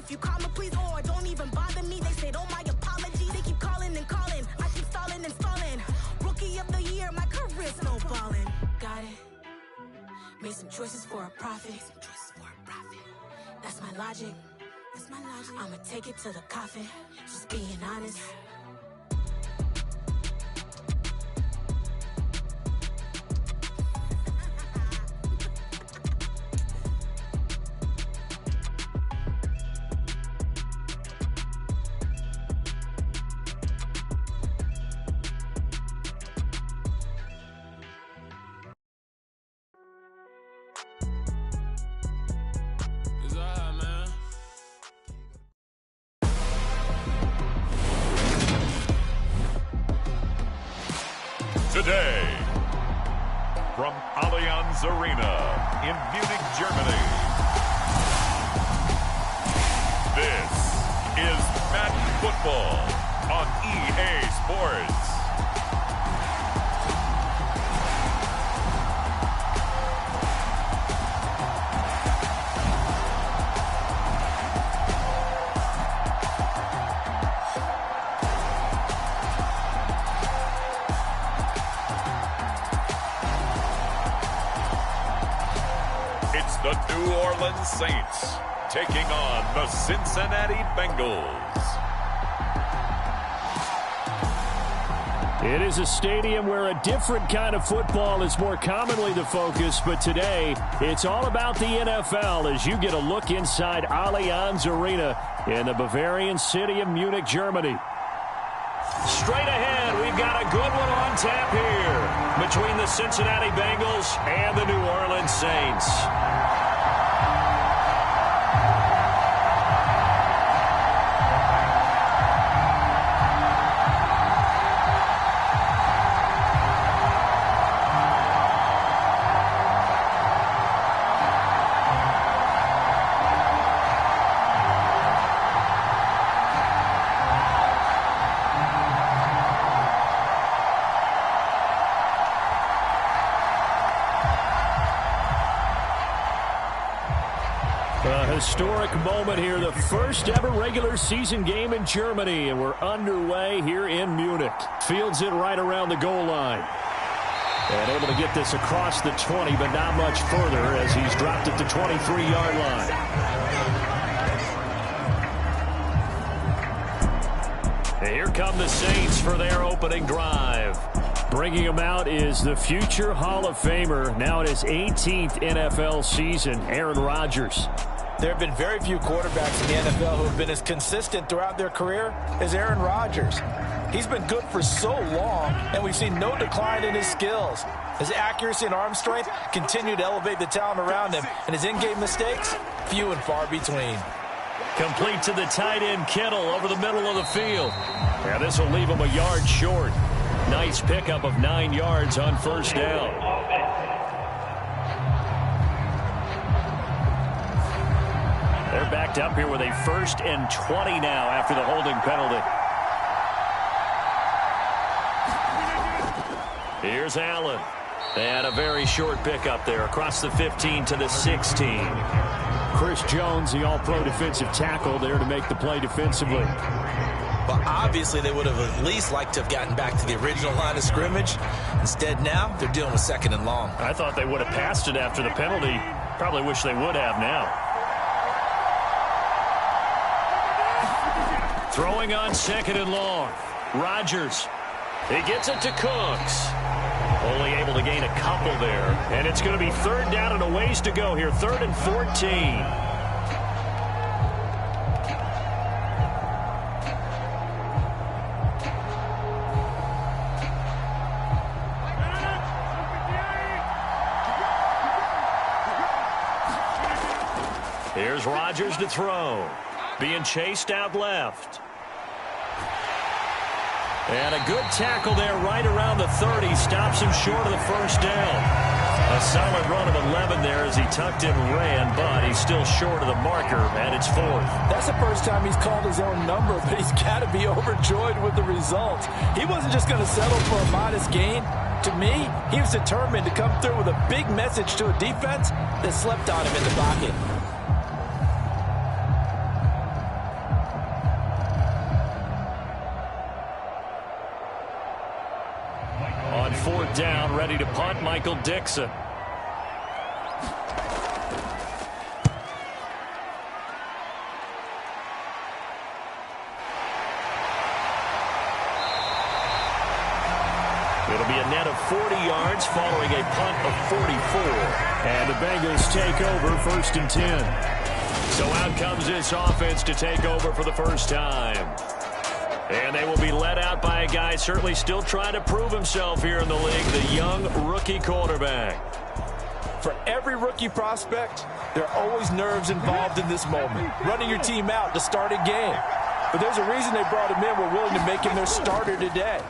if you call me, please, or don't even bother me. They said, oh, my apology. They keep calling and calling. I keep stalling and stalling. Rookie of the year, my career snowballing. Got it. Made some choices for a profit. That's my logic. I'ma take it to the coffin. Just being honest. Today, from Allianz Arena in Munich, Germany, this is Madden Football on EA Sports. The New Orleans Saints taking on the Cincinnati Bengals. It is a stadium where a different kind of football is more commonly the focus, but today it's all about the NFL as you get a look inside Allianz Arena in the Bavarian city of Munich, Germany. Straight ahead, we've got a good one on tap here between the Cincinnati Bengals and the New Orleans Saints. Historic moment here, the first ever regular season game in Germany, and we're underway here in Munich. Fields it right around the goal line. And able to get this across the 20, but not much further as he's dropped at the 23-yard line. And here come the Saints for their opening drive. Bringing him out is the future Hall of Famer, now in his 18th NFL season, Aaron Rodgers. There have been very few quarterbacks in the NFL who have been as consistent throughout their career as Aaron Rodgers. He's been good for so long, and we've seen no decline in his skills. His accuracy and arm strength continue to elevate the talent around him, and his in-game mistakes, few and far between. Complete to the tight end, Kittle, over the middle of the field. Yeah, this will leave him a yard short. Nice pickup of 9 yards on first down. They're backed up here with a 1st and 20 now after the holding penalty. Here's Allen. And a very short pickup there across the 15 to the 16. Chris Jones, the all-pro defensive tackle, there to make the play defensively. Well, obviously they would have at least liked to have gotten back to the original line of scrimmage. Instead now, they're dealing with 2nd and long. I thought they would have passed it after the penalty. Probably wish they would have now. Throwing on 2nd and long. Rodgers. He gets it to Cooks. Only able to gain a couple there. And it's going to be 3rd down and a ways to go here. 3rd and 14. Here's Rodgers to throw. Being chased out left. And a good tackle there right around the 30. Stops him short of the first down. A solid run of 11 there as he tucked and ran, but he's still short of the marker, and it's 4th. That's the first time he's called his own number, but he's got to be overjoyed with the result. He wasn't just going to settle for a modest gain. To me, he was determined to come through with a big message to a defense that slept on him in the pocket. Ready to punt, Michael Dixon. It'll be a net of 40 yards following a punt of 44. And the Bengals take over 1st and 10. So out comes this offense to take over for the first time. And they will be led out by a guy certainly still trying to prove himself here in the league, the young rookie quarterback. For every rookie prospect, there are always nerves involved in this moment. Running your team out to start a game. But there's a reason they brought him in. We're willing to make him their starter today.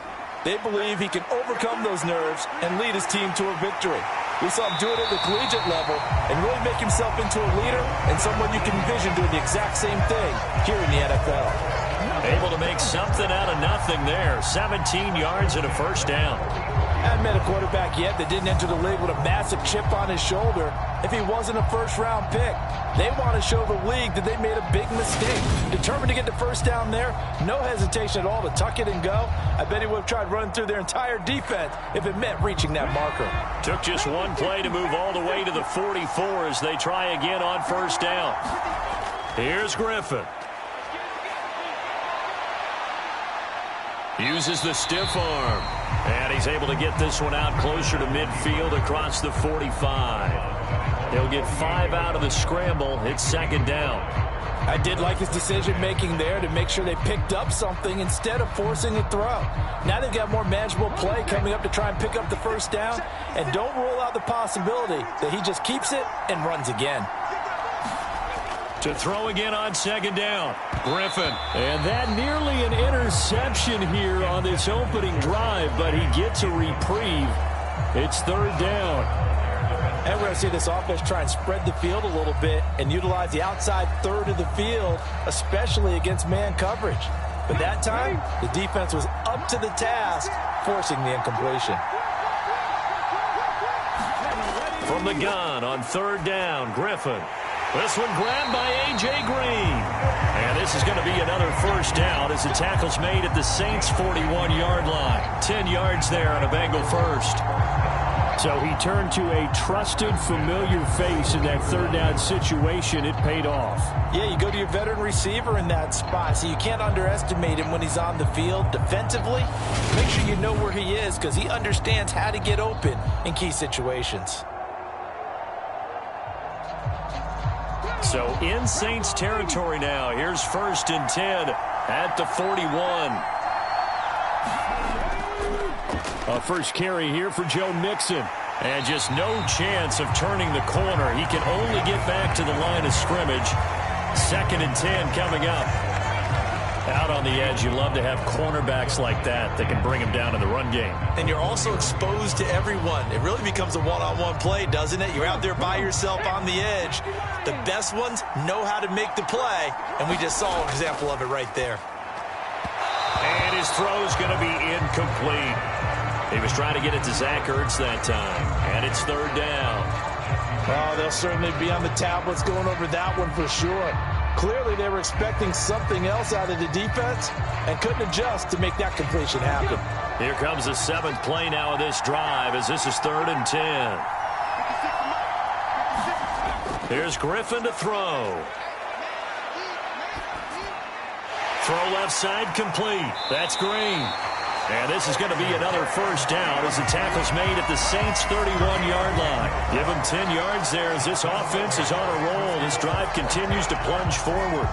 They believe he can overcome those nerves and lead his team to a victory. We saw him do it at the collegiate level and really make himself into a leader and someone you can envision doing the exact same thing here in the NFL. Able to make something out of nothing there. 17 yards and a first down. I haven't met a quarterback yet that didn't enter the league with a massive chip on his shoulder if he wasn't a first-round pick. They want to show the league that they made a big mistake. Determined to get the first down there, no hesitation at all to tuck it and go. I bet he would have tried running through their entire defense if it meant reaching that marker. Took just one play to move all the way to the 44 as they try again on first down. Here's Griffin. Uses the stiff arm. And he's able to get this one out closer to midfield across the 45. He'll get 5 out of the scramble. It's 2nd down. I did like his decision-making there to make sure they picked up something instead of forcing a throw. Now they've got more manageable play coming up to try and pick up the first down. And don't rule out the possibility that he just keeps it and runs again. To throw again on 2nd down. Griffin. And that nearly an interception here on this opening drive, but he gets a reprieve. It's 3rd down. And we're going to see this offense try and spread the field a little bit and utilize the outside third of the field, especially against man coverage. But that time, the defense was up to the task, forcing the incompletion. From the gun on 3rd down, Griffin. This one grabbed by A.J. Green. And this is going to be another first down as the tackle's made at the Saints' 41-yard line. 10 yards there on a Bengal first. So he turned to a trusted, familiar face in that 3rd down situation. It paid off. Yeah, you go to your veteran receiver in that spot, so you can't underestimate him when he's on the field. Defensively, make sure you know where he is because he understands how to get open in key situations. So in Saints territory now. Here's 1st and 10 at the 41. A first carry here for Joe Mixon. And just no chance of turning the corner. He can only get back to the line of scrimmage. 2nd and 10 coming up. Out on the edge, you love to have cornerbacks like that can bring him down in the run game. And you're also exposed to everyone. It really becomes a one-on-one play, doesn't it? You're out there by yourself on the edge. The best ones know how to make the play, and we just saw an example of it right there. And his throw's going to be incomplete. He was trying to get it to Zach Ertz that time, and it's 3rd down. Oh, they'll certainly be on the tablets going over that one for sure. Clearly, they were expecting something else out of the defense and couldn't adjust to make that completion happen. Here comes the 7th play now of this drive as this is 3rd and 10. Here's Griffin to throw. Throw left side complete. That's Green. And this is going to be another first down as the tackle's made at the Saints' 31-yard line. Give them 10 yards there as this offense is on a roll. This drive continues to plunge forward.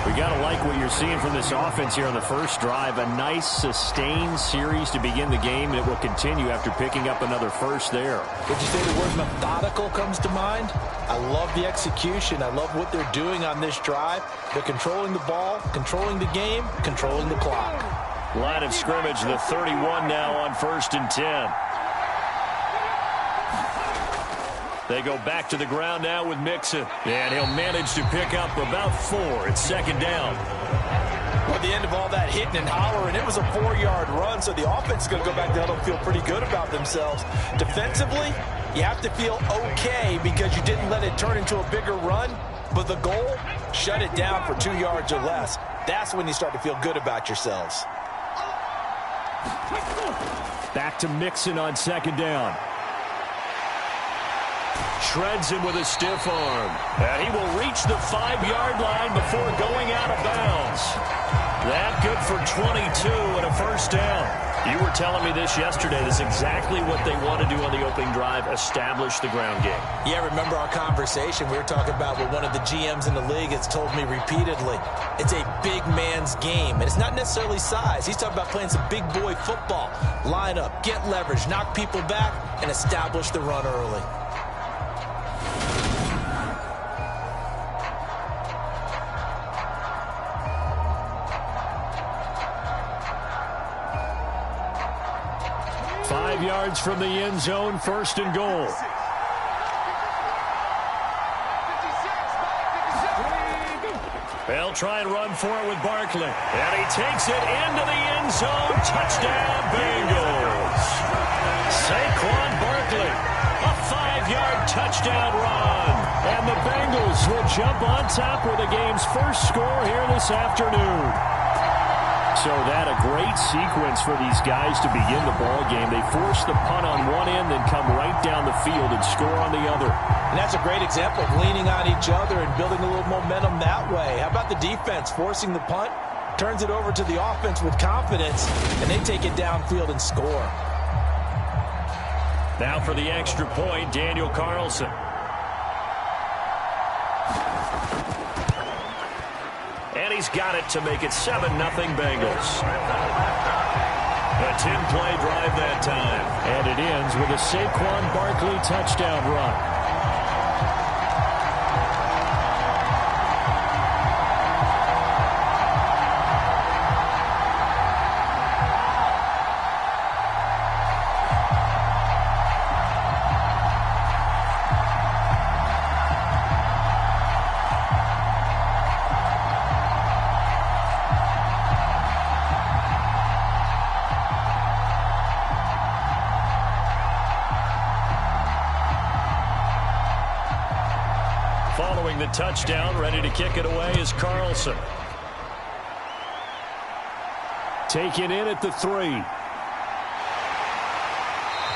We got to like what you're seeing from this offense here on the first drive. A nice, sustained series to begin the game, and it will continue after picking up another first there. Would you say the word methodical comes to mind? I love the execution. I love what they're doing on this drive. They're controlling the ball, controlling the game, controlling the clock. Line of scrimmage, the 31 now on 1st and 10. They go back to the ground now with Mixon. And he'll manage to pick up about 4. It's 2nd down. At the end of all that hitting and hollering, it was a 4-yard run, so the offense is going to go back down and feel pretty good about themselves. Defensively, you have to feel okay because you didn't let it turn into a bigger run. But the goal, shut it down for 2 yards or less. That's when you start to feel good about yourselves. Back to Mixon on second down. Shreds him with a stiff arm. And he will reach the 5-yard line before going out of bounds. That good for 22 and a first down. You were telling me this yesterday. This is exactly what they want to do on the opening drive, establish the ground game. Yeah, remember our conversation. We were talking about what one of the GMs in the league has told me repeatedly. It's a big man's game, and it's not necessarily size. He's talking about playing some big boy football. Line up, get leverage, knock people back, and establish the run early. Yards from the end zone, first and goal. They'll try and run for it with Barkley. And he takes it into the end zone. Touchdown, Bengals. Saquon Barkley, a 5-yard touchdown run. And the Bengals will jump on top with the game's first score here this afternoon. So that a great sequence for these guys to begin the ball game. They force the punt on one end, then come right down the field and score on the other. And that's a great example of leaning on each other and building a little momentum that way. How about the defense forcing the punt, turns it over to the offense with confidence, and they take it downfield and score. Now for the extra point, Daniel Carlson. And he's got it to make it 7-0 Bengals. A 10-play drive that time. And it ends with a Saquon Barkley touchdown run. Following the touchdown, ready to kick it away is Carlson. Taken in at the 3.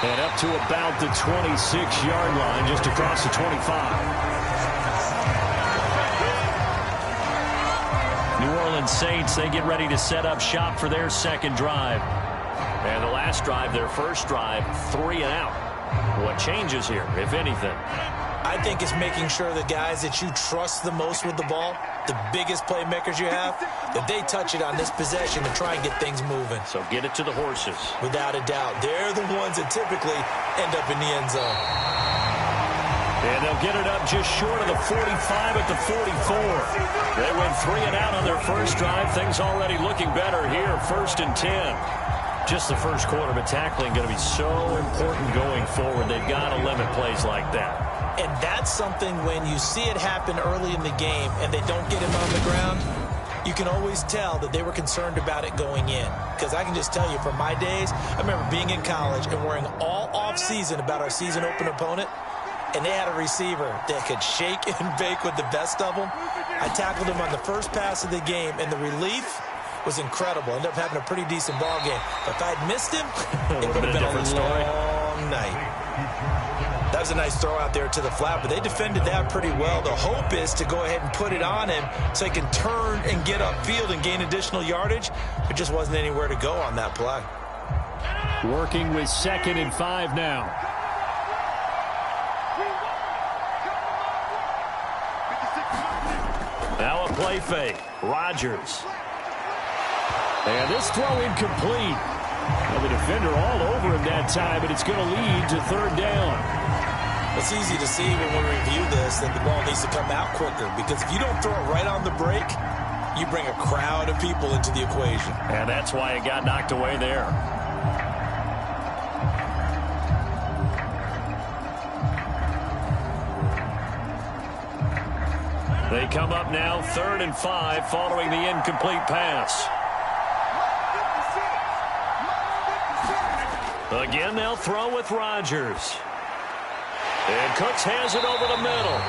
And up to about the 26-yard line, just across the 25. New Orleans Saints, they get ready to set up shop for their second drive. And the last drive, their first drive, 3 and out. What changes here, if anything? I think it's making sure the guys that you trust the most with the ball, the biggest playmakers you have, that they touch it on this possession to try and get things moving. So get it to the horses. Without a doubt. They're the ones that typically end up in the end zone. And they'll get it up just short of the 45 at the 44. They went 3 and out on their first drive. Things already looking better here. 1st and 10. Just the first quarter, but tackling going to be so important going forward. They've got to limit plays like that. And that's something when you see it happen early in the game and they don't get him on the ground, you can always tell that they were concerned about it going in. Because I can just tell you, from my days, I remember being in college and worrying all off-season about our season opener opponent, and they had a receiver that could shake and bake with the best of them. I tackled him on the first pass of the game, and the relief was incredible. Ended up having a pretty decent ball game. But if I'd missed him, it would have been a long night. That was a nice throw out there to the flat, but they defended that pretty well. The hope is to go ahead and put it on him so he can turn and get upfield and gain additional yardage. There just wasn't anywhere to go on that play. Working with 2nd and 5 now. Now a play fake. Rodgers. And this throw incomplete. Well, the defender all over him that time, but it's going to lead to 3rd down. It's easy to see when we review this that the ball needs to come out quicker, because if you don't throw it right on the break, you bring a crowd of people into the equation. And that's why it got knocked away there. They come up now 3rd and 5 following the incomplete pass. Again, they'll throw with Rodgers. And Cooks has it over the middle.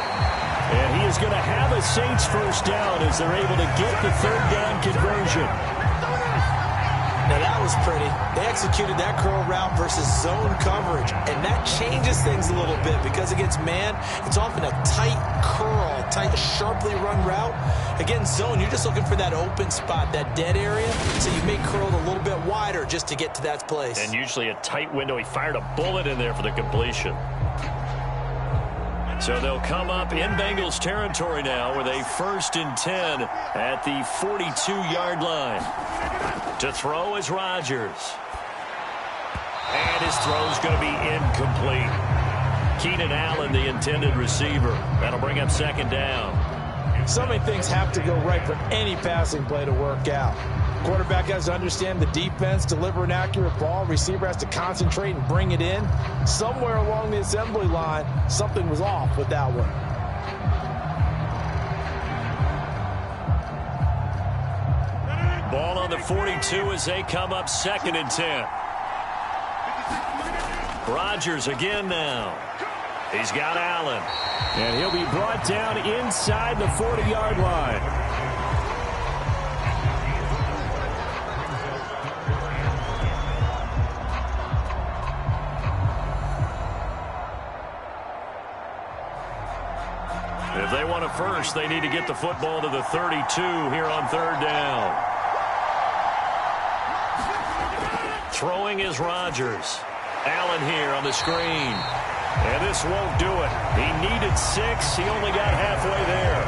And he is going to have a Saints first down as they're able to get the 3rd down conversion. Now that was pretty. They executed that curl route versus zone coverage, and that changes things a little bit because against man, it's often a tight curl, tight, sharply run route. Against zone, you're just looking for that open spot, that dead area, so you may curl it a little bit wider just to get to that place. And usually a tight window. He fired a bullet in there for the completion. So they'll come up in Bengals territory now with a 1st and 10 at the 42-yard line. To throw is Rodgers. And his throw's going to be incomplete. Keenan Allen, the intended receiver. That'll bring up 2nd down. So many things have to go right for any passing play to work out. Quarterback has to understand the defense, deliver an accurate ball. Receiver has to concentrate and bring it in. Somewhere along the assembly line, something was off with that one. Ball on the 42 as they come up 2nd and 10. Rodgers again now. He's got Allen. And he'll be brought down inside the 40-yard line. If they want a first, they need to get the football to the 32 here on 3rd down. Throwing is Rodgers. Allen here on the screen. And this won't do it. He needed 6. He only got halfway there.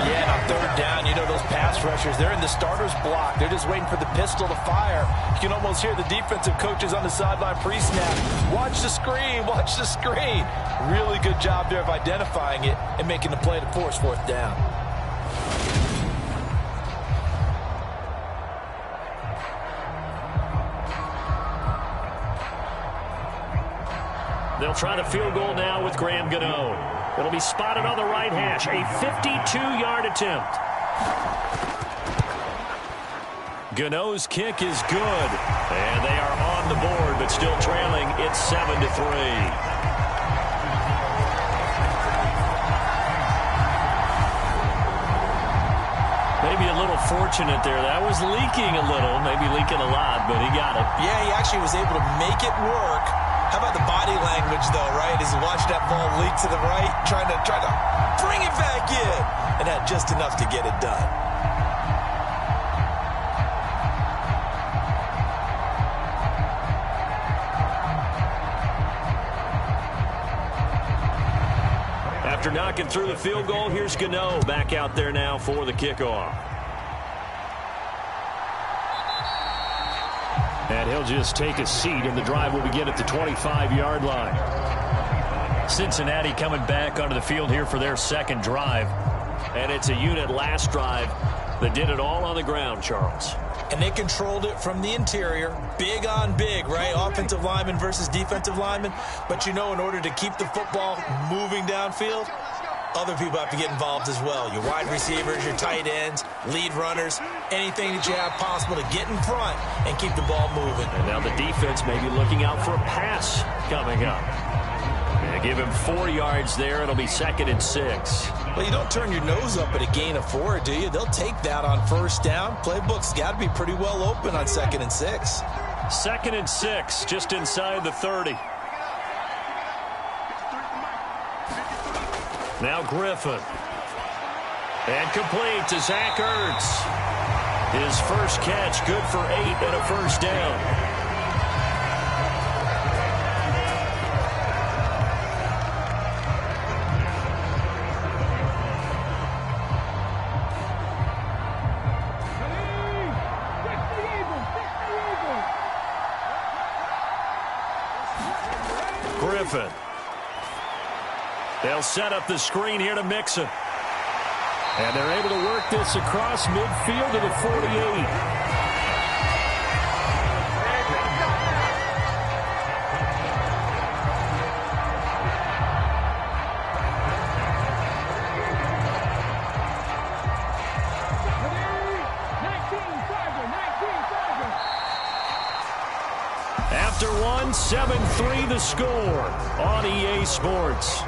Yeah, on 3rd down, you know those pass rushers, they're in the starter's block. They're just waiting for the pistol to fire. You can almost hear the defensive coaches on the sideline pre-snap. Watch the screen, watch the screen. Really good job there of identifying it and making the play to force 4th down. They'll try the field goal now with Graham Gano. It'll be spotted on the right hash. A 52-yard attempt. Gano's kick is good. And they are on the board, but still trailing. It's 7-3. Maybe a little fortunate there. That was leaking a little, maybe leaking a lot, but he got it. Yeah, he actually was able to make it work. How about the body language, though, right? As he watched that ball leak to the right, trying to bring it back in, and had just enough to get it done. After knocking through the field goal, here's Gano back out there now for the kickoff. And he'll just take a seat, and the drive will begin at the 25-yard line. Cincinnati coming back onto the field here for their 2nd drive. And it's a unit last drive that did it all on the ground, Charles. And they controlled it from the interior. Big on big, right? Offensive lineman versus defensive lineman. But you know, in order to keep the football moving downfield, other people have to get involved as well. Your wide receivers, your tight ends, lead runners, anything that you have possible to get in front and keep the ball moving. And now the defense may be looking out for a pass coming up. And give him 4 yards there. It'll be 2nd and 6. Well, you don't turn your nose up at a gain of 4, do you? They'll take that on 1st down. Playbook's got to be pretty well open on 2nd and 6. 2nd and 6, just inside the 30. Now Griffin. And complete to Zach Ertz. His first catch, good for 8 and a 1st down. Griffin. They'll set up the screen here to Mixon. And they're able to work this across midfield to the 48. After one, 7-3 the score on EA Sports.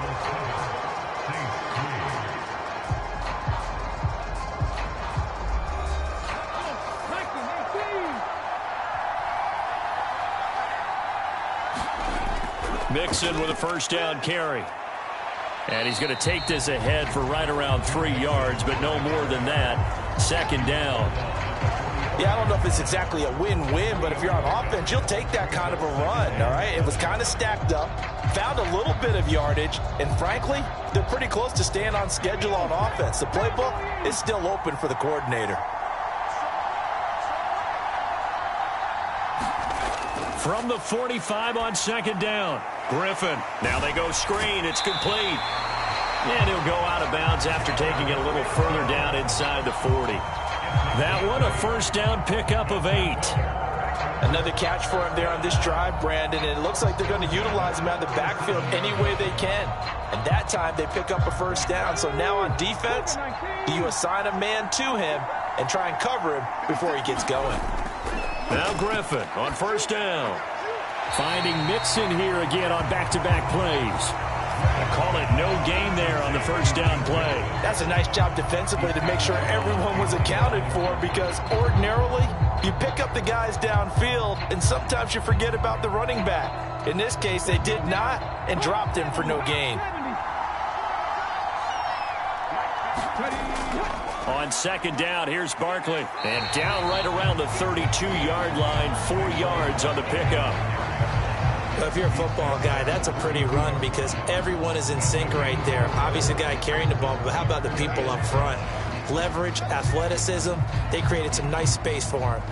Mixon with a first down carry. And he's going to take this ahead for right around 3 yards, but no more than that. Second down. Yeah, I don't know if it's exactly a win-win, but if you're on offense, you'll take that kind of a run, all right? It was kind of stacked up, found a little bit of yardage, and frankly, they're pretty close to staying on schedule on offense. The playbook is still open for the coordinator. From the 45 on second down. Griffin. Now they go screen. It's complete. And he'll go out of bounds after taking it a little further down inside the 40. That one, a first down pickup of 8. Another catch for him there on this drive, Brandon, and it looks like they're going to utilize him out of the backfield any way they can. And that time they pick up a first down. So now on defense, do you assign a man to him and try and cover him before he gets going? Now Griffin on first down. Finding Mixon here again on back-to-back plays. I call it no gain there on the first down play. That's a nice job defensively to make sure everyone was accounted for, because ordinarily you pick up the guys downfield and sometimes you forget about the running back. In this case, they did not and dropped him for no gain. On second down, here's Barkley. And down right around the 32-yard line, 4 yards on the pickup. If you're a football guy, that's a pretty run because everyone is in sync right there. Obviously, the guy carrying the ball, but how about the people up front? Leverage, athleticism, they created some nice space for him.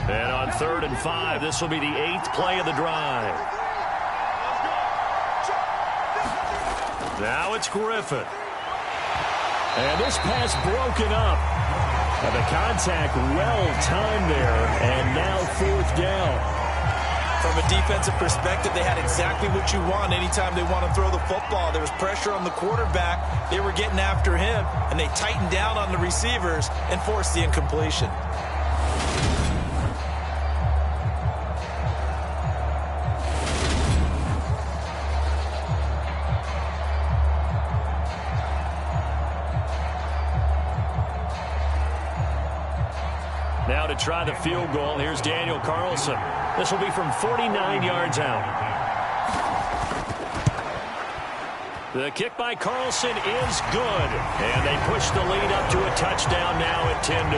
And on 3rd and 5, this will be the 8th play of the drive. Now it's Griffin. And this pass broken up. And the contact well-timed there, and now 4th down. From a defensive perspective, they had exactly what you want anytime they want to throw the football. There was pressure on the quarterback. They were getting after him, and they tightened down on the receivers and forced the incompletion. Now to try the field goal, here's Daniel Carlson. This will be from 49 yards out. The kick by Carlson is good. And they push the lead up to a touchdown now at 10-3.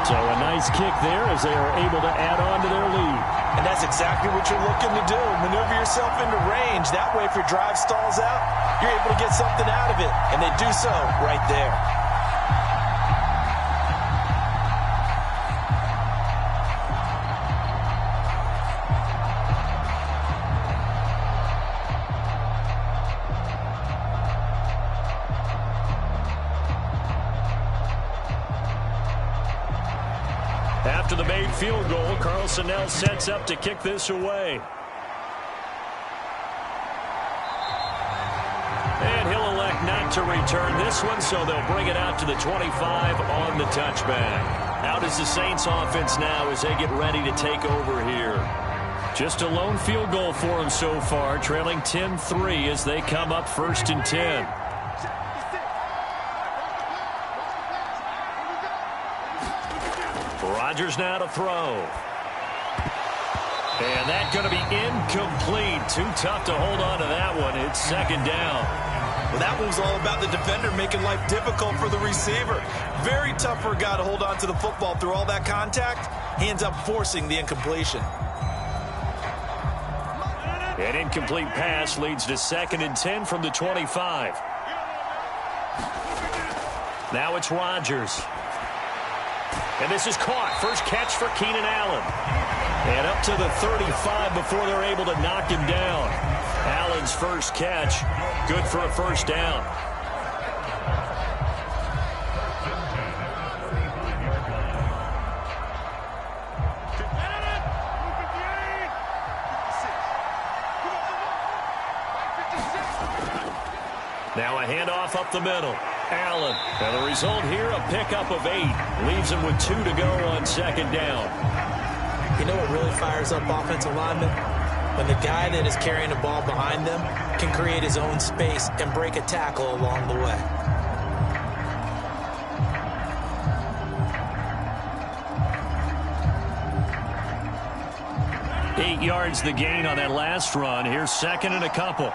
So a nice kick there as they are able to add on to their lead. And that's exactly what you're looking to do. Maneuver yourself into range. That way, if your drive stalls out, you're able to get something out of it. And they do so right there. After the made field goal, Carlson now sets up to kick this away. And he'll elect not to return this one, so they'll bring it out to the 25 on the touchback. Out is the Saints offense now as they get ready to take over here. Just a lone field goal for them so far, trailing 10-3 as they come up 1st and 10. Rodgers now to throw. And that's going to be incomplete. Too tough to hold on to that one. It's 2nd down. Well, that one was all about the defender making life difficult for the receiver. Very tough for a guy to hold on to the football through all that contact. He ends up forcing the incompletion. An incomplete pass leads to 2nd and 10 from the 25. Now it's Rodgers. And this is caught. First catch for Keenan Allen. And up to the 35 before they're able to knock him down. Allen's first catch, good for a first down. Now a handoff up the middle. Allen. And the result here, a pickup of 8. Leaves him with 2 to go on 2nd down. You know what really fires up offensive linemen? When the guy that is carrying the ball behind them can create his own space and break a tackle along the way. 8 yards the gain on that last run. Here's second and a couple.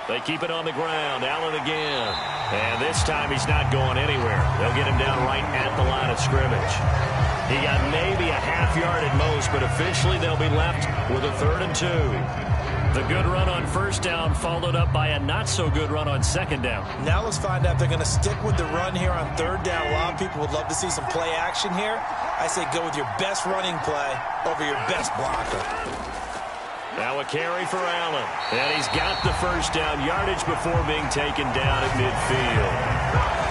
They keep it on the ground. Allen again. And this time he's not going anywhere. They'll get him down right at the line of scrimmage. He got maybe a half yard at most, but officially they'll be left with a 3rd and 2. The good run on first down followed up by a not-so-good run on second down. Now let's find out if they're going to stick with the run here on 3rd down. A lot of people would love to see some play action here. I say go with your best running play over your best blocker. Now a carry for Allen. And he's got the first down yardage before being taken down at midfield.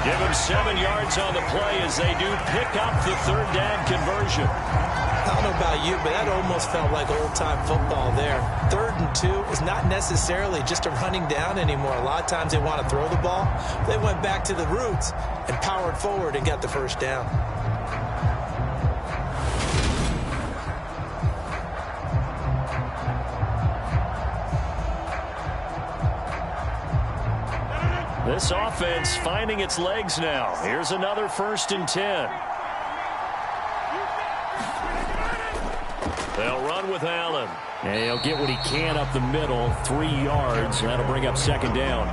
Give him 7 yards on the play as they do pick up the 3rd down conversion. I don't know about you, but that almost felt like old-time football there. 3rd and 2 is not necessarily just a running down anymore. A lot of times they want to throw the ball. They went back to the roots and powered forward and got the first down. This offense finding its legs now. Here's another 1st and 10. They'll run with Allen. And he'll get what he can up the middle, 3 yards. That'll bring up second down.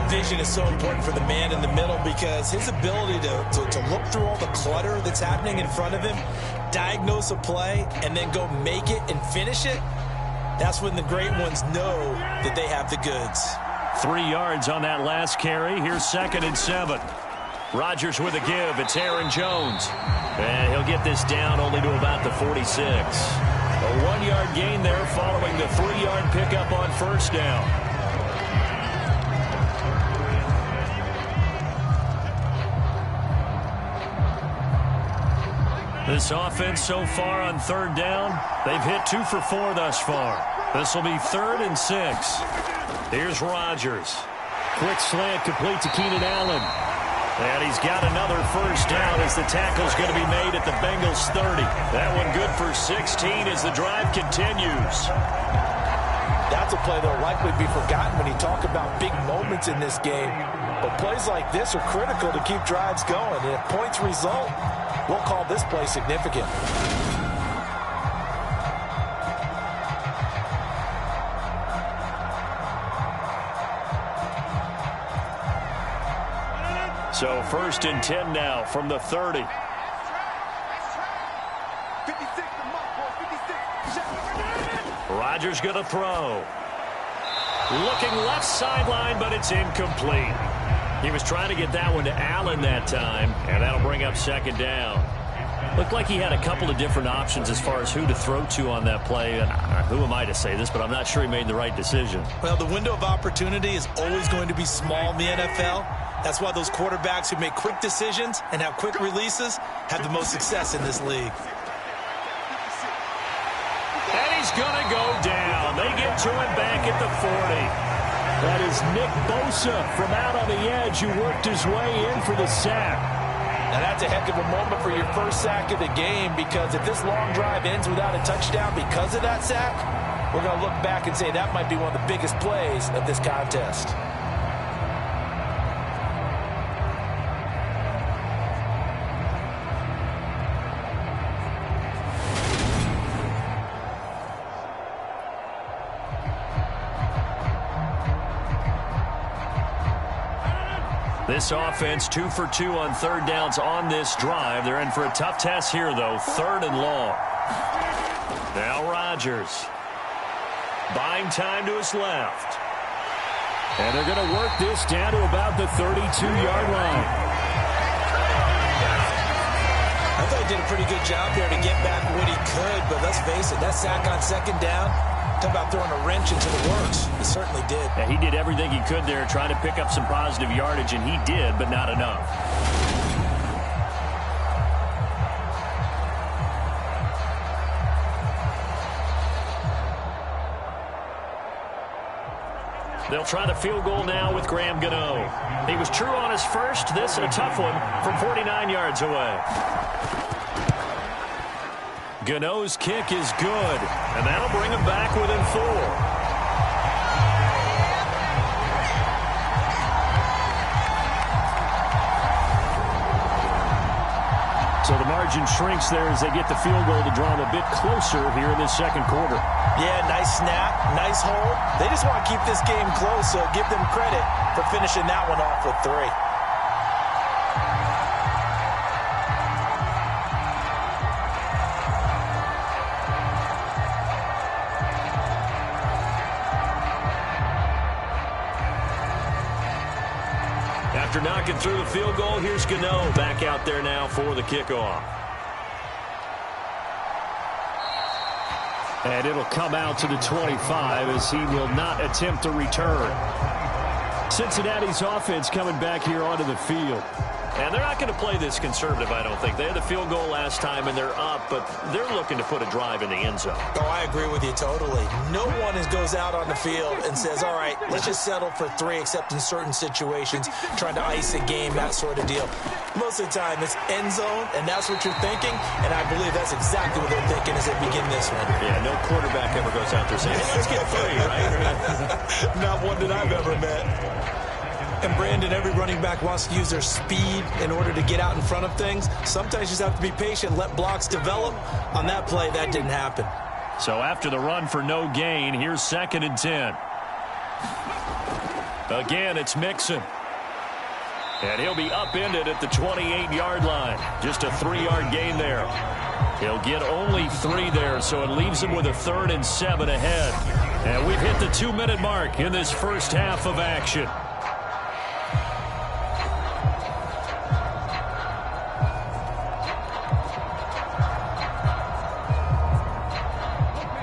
Vision is so important for the man in the middle because his ability to look through all the clutter that's happening in front of him, diagnose a play, and then go make it and finish it, that's when the great ones know that they have the goods. 3 yards on that last carry. Here's 2nd and 7. Rodgers with a give. It's Aaron Jones. And he'll get this down only to about the 46. A 1-yard gain there following the 3-yard pickup on first down. This offense so far on 3rd down, they've hit 2 for 4 thus far. This will be 3rd and 6. Here's Rodgers. Quick slant complete to Keenan Allen. And he's got another first down as the tackle's going to be made at the Bengals 30. That one good for 16 as the drive continues. That's a play that will likely be forgotten when you talk about big moments in this game. But plays like this are critical to keep drives going. And if points result, we'll call this play significant. So 1st and 10 now from the 30. Rodgers going to throw. Looking left sideline, but it's incomplete. He was trying to get that one to Allen that time, and that'll bring up second down. Looked like he had a couple of different options as far as who to throw to on that play. And who am I to say this, but I'm not sure he made the right decision. Well, the window of opportunity is always going to be small in the NFL. That's why those quarterbacks who make quick decisions and have quick releases have the most success in this league. And he's going to go down. They get to him back at the 40. That is Nick Bosa from out on the edge who worked his way in for the sack. Now that's a heck of a moment for your first sack of the game, because if this long drive ends without a touchdown because of that sack, we're going to look back and say that might be one of the biggest plays of this contest. This offense 2 for 2 on 3rd downs on this drive. They're in for a tough test here, though. 3rd and long. Now Rodgers. Buying time to his left. And they're going to work this down to about the 32-yard line. I thought he did a pretty good job there to get back what he could, but let's face it, that sack on second down, talk about throwing a wrench into the works. He certainly did. Yeah, he did everything he could there, trying to pick up some positive yardage, and he did, but not enough. They'll try the field goal now with Graham Gano. He was true on his first. This a tough one from 49 yards away. Gano's kick is good, and that'll bring him back within 4. So the margin shrinks there as they get the field goal to draw them a bit closer here in this second quarter. Yeah, nice snap, nice hold. They just want to keep this game close, so give them credit for finishing that one off with 3. After knocking through the field goal, here's Gano back out there now for the kickoff. And it'll come out to the 25 as he will not attempt to return. Cincinnati's offense coming back here onto the field. And they're not going to play this conservative, I don't think. They had the field goal last time, and they're up, but they're looking to put a drive in the end zone. Oh, I agree with you totally. No one goes out on the field and says, all right, let's just settle for 3, except in certain situations, trying to ice a game, that sort of deal. Most of the time, it's end zone, and that's what you're thinking, and I believe that's exactly what they're thinking as they begin this one. Yeah, no quarterback ever goes out there saying, hey, let's get 3, right? Not one that I've ever met. And, Brandon, every running back wants to use their speed in order to get out in front of things. Sometimes you just have to be patient, let blocks develop. On that play, that didn't happen. So after the run for no gain, here's 2nd and 10. Again, it's Mixon. And he'll be upended at the 28-yard line. Just a 3-yard gain there. He'll get only 3 there, so it leaves him with a 3rd and 7 ahead. And we've hit the 2-minute mark in this first half of action.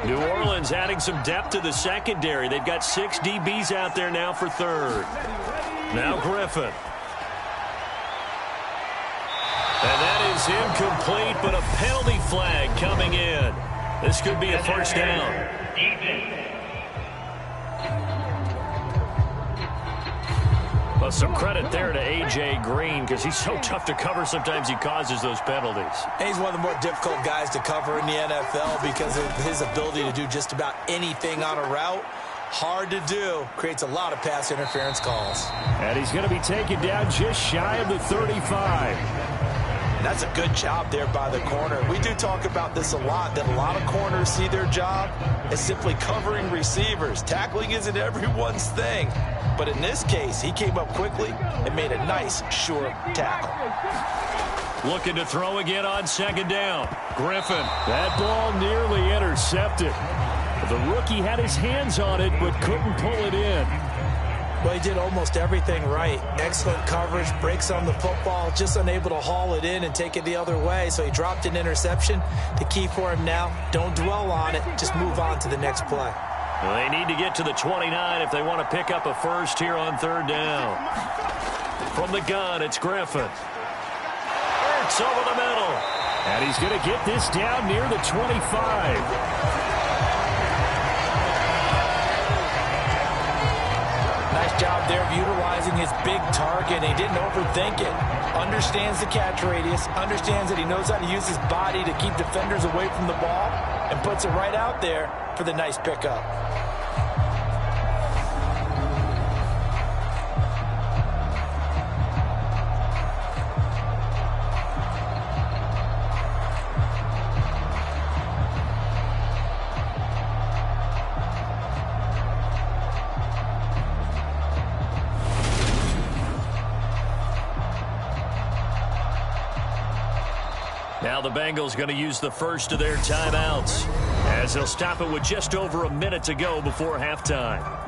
New Orleans adding some depth to the secondary. They've got 6 DBs out there now for 3rd. Now Griffin. And that is incomplete, but a penalty flag coming in. This could be a first down. Well, some credit there to A.J. Green because he's so tough to cover. Sometimes he causes those penalties. And he's one of the more difficult guys to cover in the NFL because of his ability to do just about anything on a route. Hard to do. Creates a lot of pass interference calls. And he's going to be taken down just shy of the 35. And that's a good job there by the corner. We do talk about this a lot, that a lot of corners see their job as simply covering receivers. Tackling isn't everyone's thing. But in this case, he came up quickly and made a nice, sure tackle. Looking to throw again on 2nd down. Griffin. That ball nearly intercepted. The rookie had his hands on it but couldn't pull it in. Well, he did almost everything right. Excellent coverage, breaks on the football, just unable to haul it in and take it the other way. So he dropped an interception. The key for him now, don't dwell on it. Just move on to the next play. Well, they need to get to the 29 if they want to pick up a first here on 3rd down. From the gun, it's Griffin. It's over the middle. And he's going to get this down near the 25. Nice job there of utilizing his big target. He didn't overthink it. Understands the catch radius. Understands that he knows how to use his body to keep defenders away from the ball. And puts it right out there for the nice pickup. Now the Bengals going to use the first of their timeouts as they'll stop it with just over a minute to go before halftime.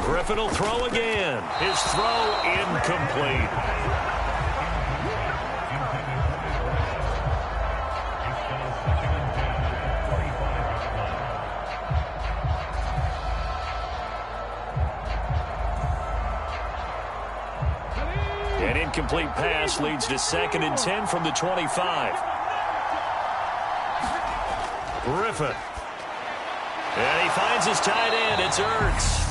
Griffin will throw again. His throw incomplete. An incomplete pass leads to 2nd and 10 from the 25. Griffin. And he finds his tight end. It's Ertz.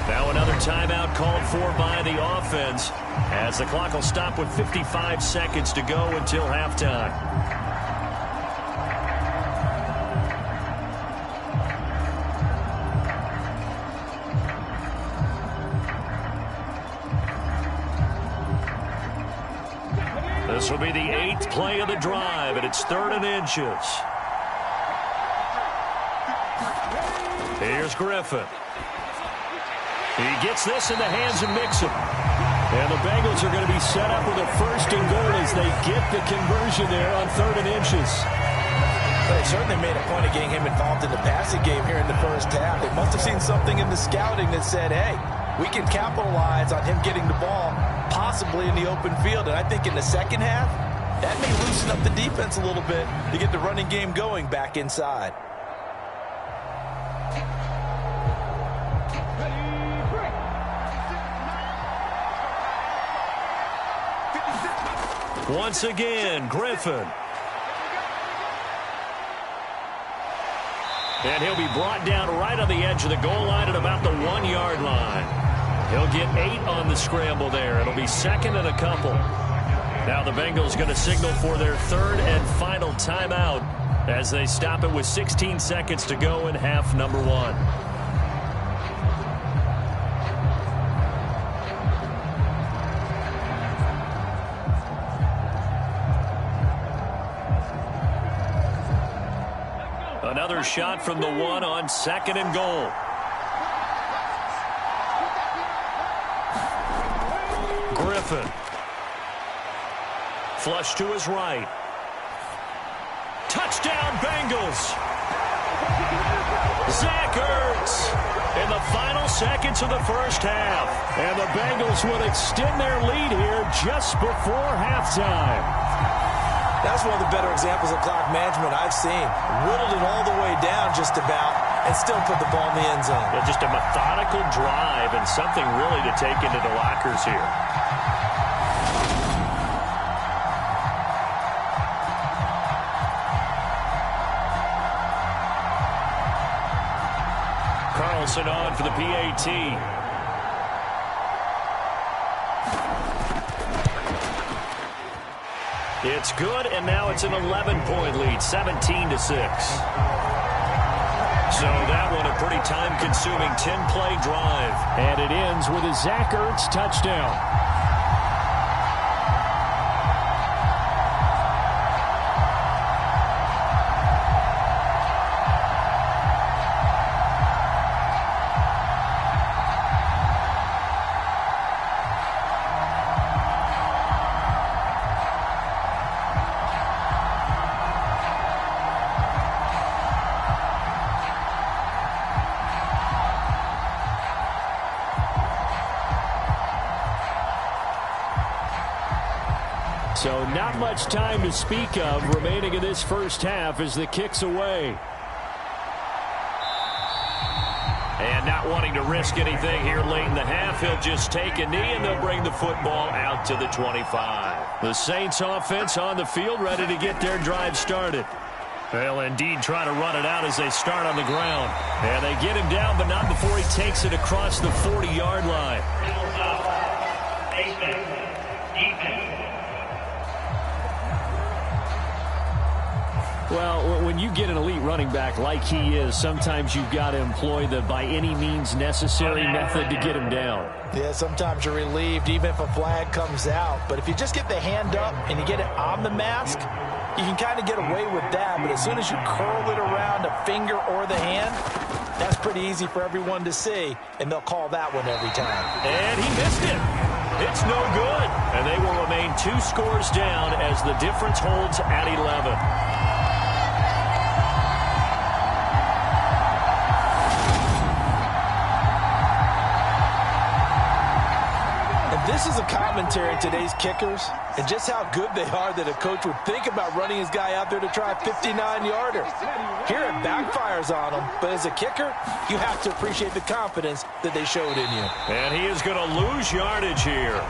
Now another timeout called for by the offense as the clock will stop with 55 seconds to go until halftime. This will be the 8th play of the drive, and it's 3rd and inches. Here's Griffin. He gets this in the hands of Mixon. And the Bengals are going to be set up with a 1st and goal as they get the conversion there on 3rd and inches. They certainly made a point of getting him involved in the passing game here in the first half. They must have seen something in the scouting that said, hey, we can capitalize on him getting the ball, possibly in the open field. And I think in the second half, that may loosen up the defense a little bit to get the running game going back inside. Once again, Griffin. And he'll be brought down right on the edge of the goal line at about the 1-yard line. He'll get 8 on the scramble there. It'll be 2nd and a couple. Now the Bengals going to signal for their 3rd and final timeout as they stop it with 16 seconds to go in half number 1. Another shot from the 1 on 2nd and goal. Griffin. Flush to his right. Touchdown, Bengals. Zach Ertz in the final seconds of the first half. And the Bengals will extend their lead here just before halftime. That's one of the better examples of clock management I've seen. Whittled it all the way down just about and still put the ball in the end zone. Yeah, just a methodical drive and something really to take into the lockers here. Carlson on for the PAT. It's good, and now it's an 11-point lead, 17-6. So that one a pretty time-consuming 10-play drive. And it ends with a Zach Ertz touchdown. So not much time to speak of remaining in this first half as the kick's away. And not wanting to risk anything here late in the half, he'll just take a knee and they'll bring the football out to the 25. The Saints offense on the field ready to get their drive started. They'll indeed try to run it out as they start on the ground. And they get him down, but not before he takes it across the 40-yard line. Well, when you get an elite running back like he is, sometimes you've got to employ the by any means necessary method to get him down. Yeah, sometimes you're relieved even if a flag comes out. But if you just get the hand up and you get it on the mask, you can kind of get away with that. But as soon as you curl it around a finger or the hand, that's pretty easy for everyone to see, and they'll call that one every time. And he missed it. It's no good. And they will remain 2 scores down as the difference holds at 11. This is a commentary on today's kickers and just how good they are that a coach would think about running his guy out there to try a 59-yarder. Here it backfires on him, but as a kicker, you have to appreciate the confidence that they showed in you. And he is going to lose yardage here.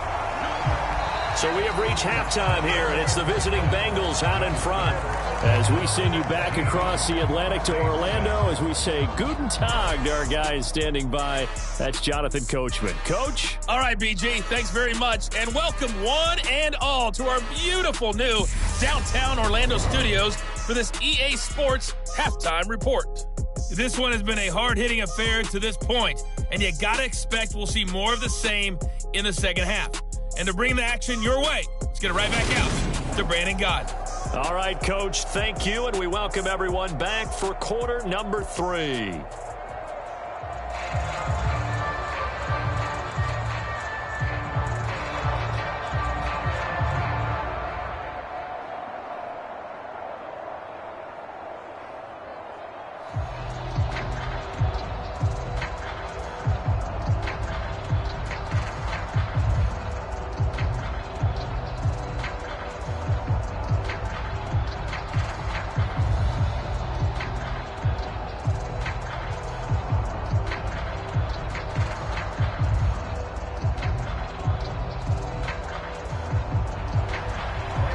So we have reached halftime here, and it's the visiting Bengals out in front. As we send you back across the Atlantic to Orlando, as we say Guten Tag to our guys standing by. That's Jonathan Coachman. Coach? All right, BG, thanks very much. And welcome one and all to our beautiful new downtown Orlando studios for this EA Sports Halftime Report. This one has been a hard-hitting affair to this point, and you got to expect we'll see more of the same in the second half. And to bring the action your way, let's get it right back out to Brandon God. All right, Coach, thank you, and we welcome everyone back for quarter number 3.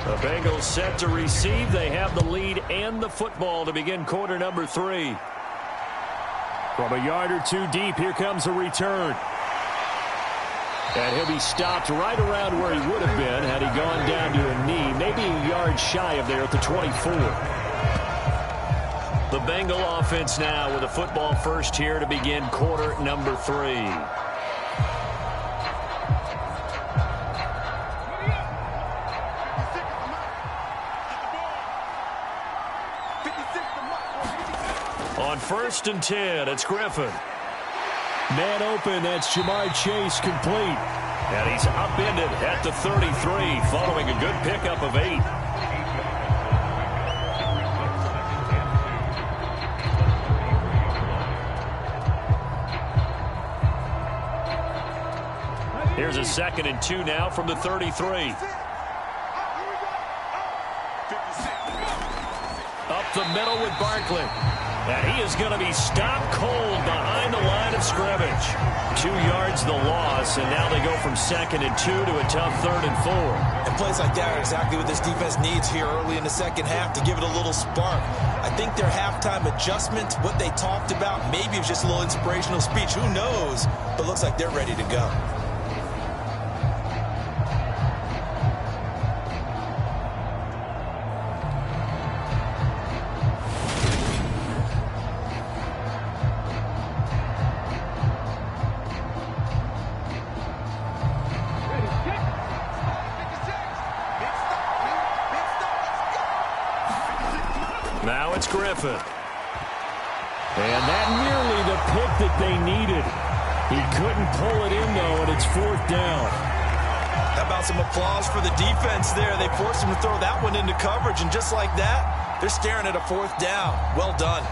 The Bengals set to receive. They have the lead and the football to begin quarter number 3. From a yard or two deep, here comes a return. And he'll be stopped right around where he would have been had he gone down to a knee, maybe a yard shy of there at the 24. The Bengal offense now with a football first here to begin quarter number 3. On 1st and 10, it's Griffin. Man open, that's Jamar Chase complete. And he's upended at the 33 following a good pickup of 8. Here's a 2nd and 2 now from the 33. Up the middle with Barkley. And he is going to be stopped cold behind the line of scrimmage. 2 yards the loss, and now they go from 2nd and 2 to a tough 3rd and 4. And plays like that are exactly what this defense needs here early in the second half to give it a little spark. I think their halftime adjustment, what they talked about, maybe it was just a little inspirational speech. Who knows? But looks like they're ready to go. Now it's Griffin. And that nearly the pick that they needed. He couldn't pull it in, though, and it's 4th down. How about some applause for the defense there? They forced him to throw that one into coverage, and just like that, they're staring at a 4th down. Well done.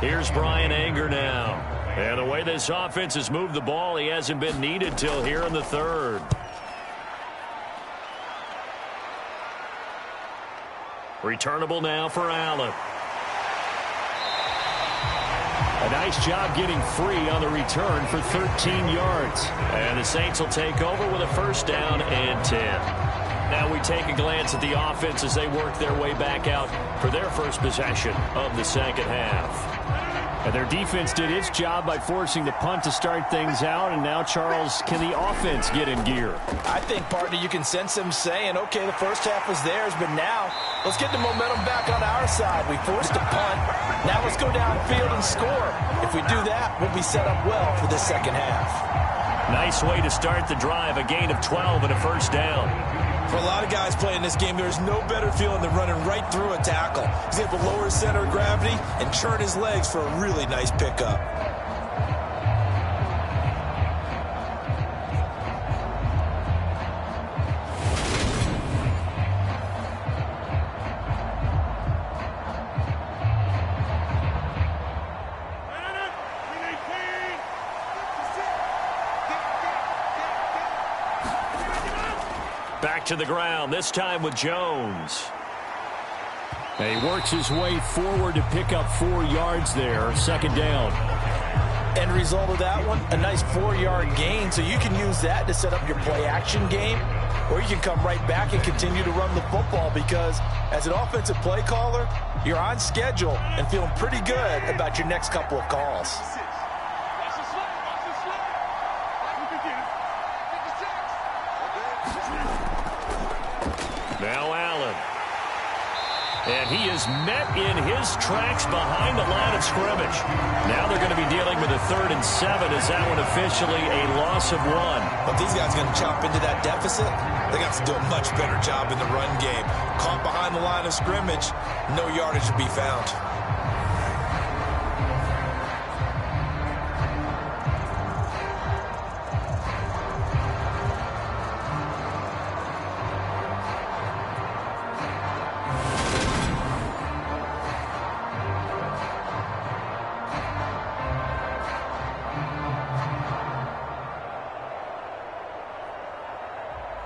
Here's Brian Anger now. And the way this offense has moved the ball, he hasn't been needed till here in the 3rd. Returnable now for Allen. A nice job getting free on the return for 13 yards. And the Saints will take over with a 1st down and 10. Now we take a glance at the offense as they work their way back out for their first possession of the second half. And their defense did its job by forcing the punt to start things out. And now, Charles, can the offense get in gear? I think, partner, you can sense them saying, okay, the first half was theirs, but now let's get the momentum back on our side. We forced a punt. Now let's go downfield and score. If we do that, we'll be set up well for the second half. Nice way to start the drive, a gain of 12 and a 1st down. For a lot of guys playing this game, there's no better feeling than running right through a tackle. He's able to lower his center of gravity and churn his legs for a really nice pickup. Back to the ground, this time with Jones. He works his way forward to pick up 4 yards there. Second down. End result of that one, a nice 4-yard gain. So you can use that to set up your play-action game, or you can come right back and continue to run the football because as an offensive play caller, you're on schedule and feeling pretty good about your next couple of calls. Now Allen. And he is met in his tracks behind the line of scrimmage. Now they're going to be dealing with a 3rd and 7. Is that one officially a loss of 1? But these guys are going to chop into that deficit. They got to do a much better job in the run game. Caught behind the line of scrimmage, no yardage to be found.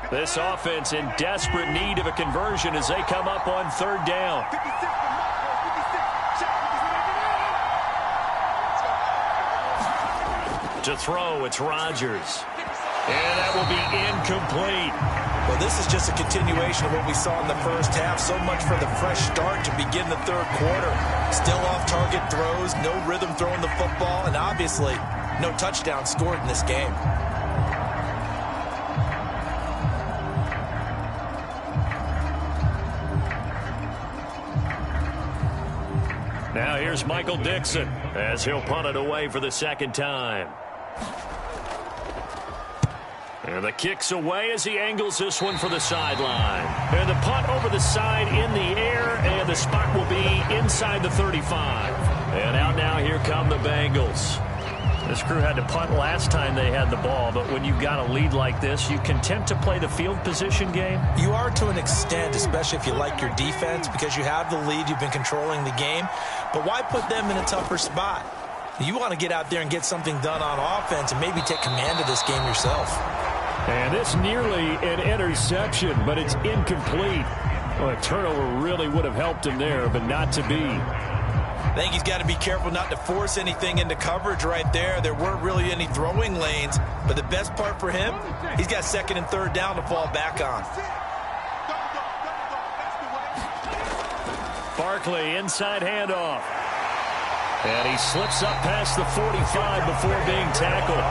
This offense in desperate need of a conversion as they come up on 3rd down. To throw, it's Rodgers. And that will be incomplete. Well, this is just a continuation of what we saw in the first half. So much for the fresh start to begin the 3rd quarter. Still off-target throws, no rhythm throwing the football, and obviously no touchdown scored in this game. Now here's Michael Dixon as he'll punt it away for the 2nd time. And the kick's away as he angles this one for the sideline. And the punt over the side in the air, and the spot will be inside the 35. And out now, here come the Bengals. This crew had to punt last time they had the ball, but when you've got a lead like this, you content to play the field position game? You are to an extent, especially if you like your defense, because you have the lead, you've been controlling the game. But why put them in a tougher spot? You want to get out there and get something done on offense and maybe take command of this game yourself. And it's nearly an interception, but it's incomplete. Well, a turnover really would have helped him there, but not to be. I think he's got to be careful not to force anything into coverage right there. There weren't really any throwing lanes, but the best part for him, he's got 2nd and 3rd down to fall back on. Barkley, inside handoff. And he slips up past the 45 before being tackled.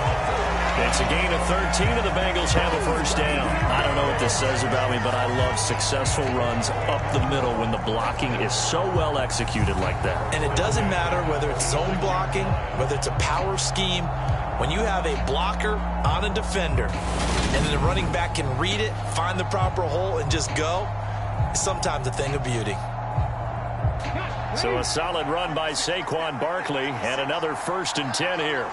It's a gain of 13, and the Bengals have a 1st down. I don't know what this says about me, but I love successful runs up the middle when the blocking is so well executed like that. And it doesn't matter whether it's zone blocking, whether it's a power scheme. When you have a blocker on a defender, and then the running back can read it, find the proper hole, and just go, it's sometimes a thing of beauty. So a solid run by Saquon Barkley, and another 1st and 10 here.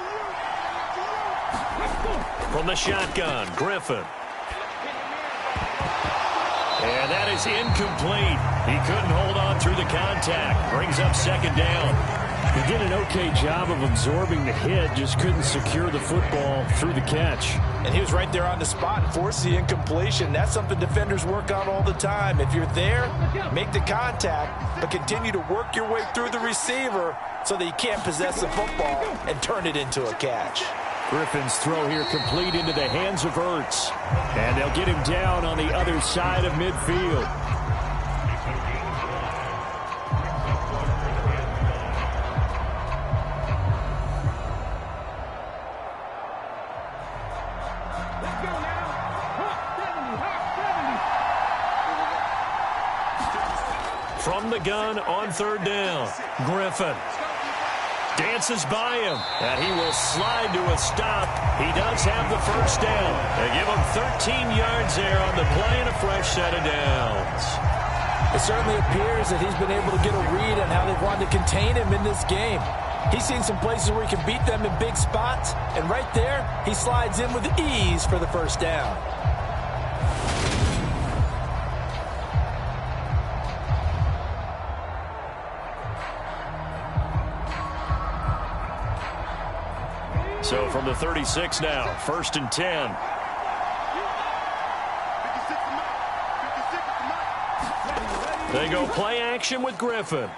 From the shotgun, Griffin. And that is incomplete. He couldn't hold on through the contact. Brings up 2nd down. He did an okay job of absorbing the hit, just couldn't secure the football through the catch. And he was right there on the spot and forced the incompletion. That's something defenders work on all the time. If you're there, make the contact, but continue to work your way through the receiver so that you can't possess the football and turn it into a catch. Griffin's throw here complete into the hands of Ertz. And they'll get him down on the other side of midfield. From the gun on 3rd down, Griffin dances by him, and he will slide to a stop. He does have the 1st down. They give him 13 yards there on the play and a fresh set of downs. It certainly appears that he's been able to get a read on how they've wanted to contain him in this game. He's seen some places where he can beat them in big spots, and right there, he slides in with ease for the 1st down. So from the 36 now, 1st and 10. They go play action with Griffin.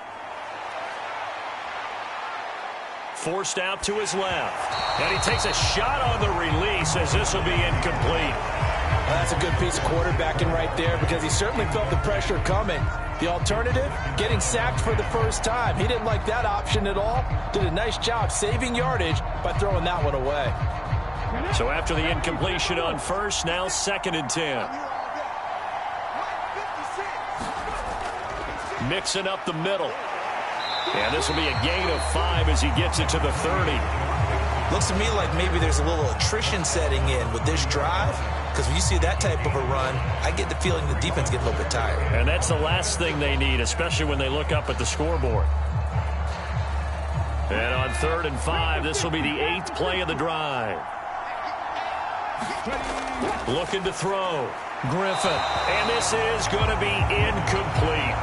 Forced out to his left. And he takes a shot on the release as this will be incomplete. Well, that's a good piece of quarterbacking right there because he certainly felt the pressure coming. The alternative, getting sacked for the first time. He didn't like that option at all. Did a nice job saving yardage by throwing that one away. So after the incompletion on first, now 2nd and 10. Mixing up the middle. And this will be a gain of 5 as he gets it to the 30. Looks to me like maybe there's a little attrition setting in with this drive. Because when you see that type of a run, I get the feeling the defense gets a little bit tired. And that's the last thing they need, especially when they look up at the scoreboard. And on 3rd and 5, this will be the 8th play of the drive. Looking to throw. Griffin. And this is going to be incomplete.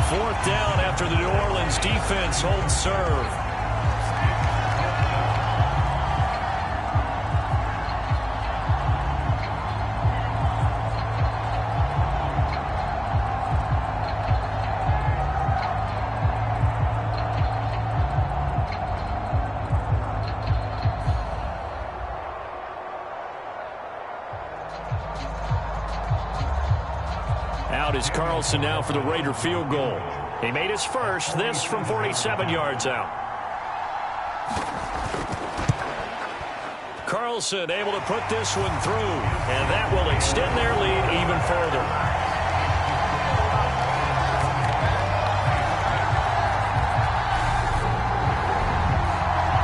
4th down after the New Orleans defense holds serve. Out is Carlson now for the Raider field goal. He made his first, this from 47 yards out. Carlson able to put this one through, and that will extend their lead even further.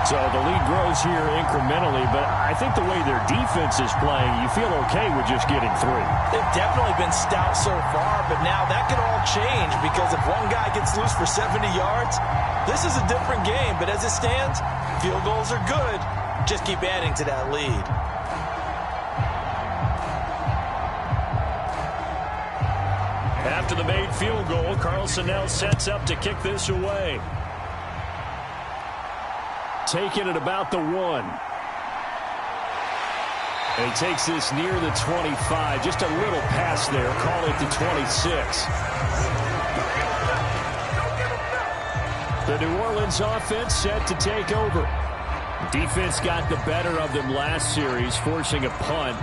So the lead grows here incrementally, but I think the way their defense is playing, you feel okay with just getting 3. They've definitely been stout so far, but now that could all change because if one guy gets loose for 70 yards, this is a different game. But as it stands, field goals are good. Just keep adding to that lead. After the made field goal, Carlson now sets up to kick this away. Taking it about the 1. And he takes this near the 25. Just a little pass there. Call it the 26. The New Orleans offense set to take over. Defense got the better of them last series, forcing a punt.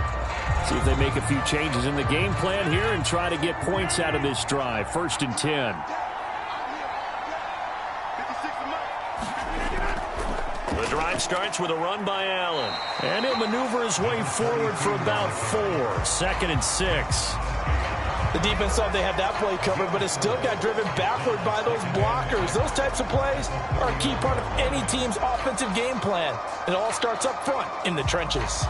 See if they make a few changes in the game plan here and try to get points out of this drive. 1st and 10. The drive starts with a run by Allen. And he'll maneuver his way forward for about 4. 2nd and 6. The defense thought they had that play covered, but it still got driven backward by those blockers. Those types of plays are a key part of any team's offensive game plan. It all starts up front in the trenches.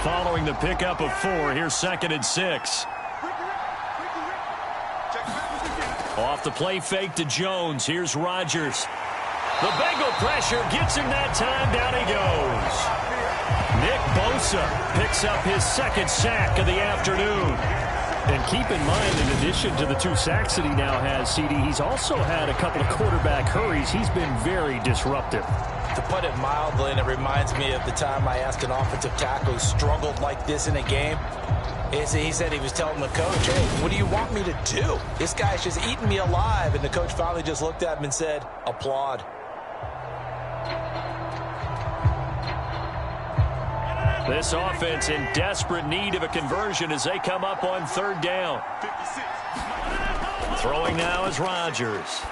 Following the pickup of 4, here's 2nd and 6. Off the play fake to Jones. Here's Rodgers. The Bengal pressure gets him that time. Down he goes. Nick Bosa picks up his 2nd sack of the afternoon. And keep in mind, in addition to the 2 sacks that he now has, CD, he's also had a couple of quarterback hurries. He's been very disruptive. To put it mildly, and it reminds me of the time I asked an offensive tackle who struggled like this in a game. He said he was telling the coach, hey, what do you want me to do? This guy's just eating me alive. And the coach finally just looked at him and said, applaud. This offense in desperate need of a conversion as they come up on 3rd down. Throwing now is Rodgers.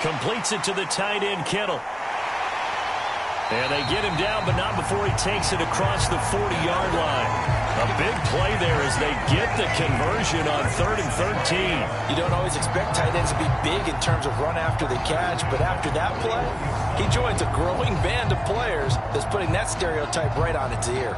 Completes it to the tight end, Kittle. And they get him down, but not before he takes it across the 40-yard line. A big play there as they get the conversion on 3rd and 13. You don't always expect tight ends to be big in terms of run after the catch, but after that play, he joins a growing band of players that's putting that stereotype right on its ear.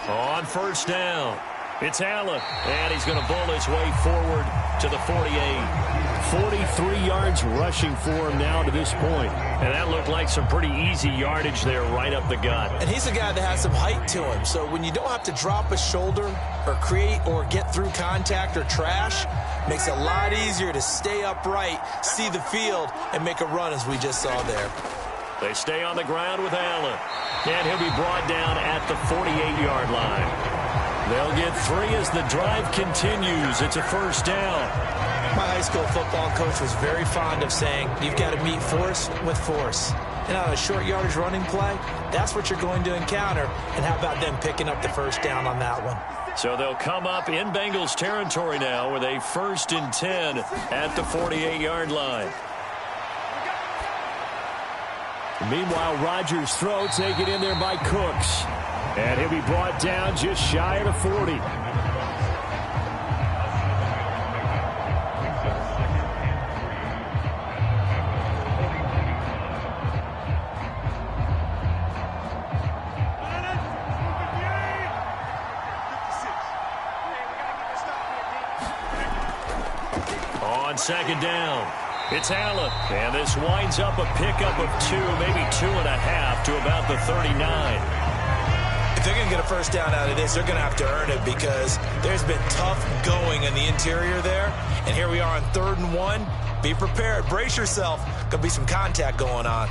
On 1st down, It's Allen, and he's going to bowl his way forward to the 48. 43 yards rushing for him now to this point. And that looked like some pretty easy yardage there right up the gut. And he's a guy that has some height to him. So when you don't have to drop a shoulder or create or get through contact or trash, makes it a lot easier to stay upright, see the field, and make a run as we just saw there. They stay on the ground with Allen. And he'll be brought down at the 48-yard line. They'll get 3 as the drive continues. It's a first down. My high school football coach was very fond of saying, you've got to meet force with force. And on a short yardage running play, that's what you're going to encounter. And how about them picking up the first down on that one? So they'll come up in Bengals territory now with a 1st and 10 at the 48-yard line. Meanwhile, Rodgers' throw taken in there by Cooks. And he'll be brought down just shy of the 40. On second down, it's Allen. And this winds up a pickup of 2, maybe 2.5 to about the 39. If they're going to get a first down out of this, they're going to have to earn it because there's been tough going in the interior there. And here we are on 3rd and 1. Be prepared. Brace yourself. Going to be some contact going on.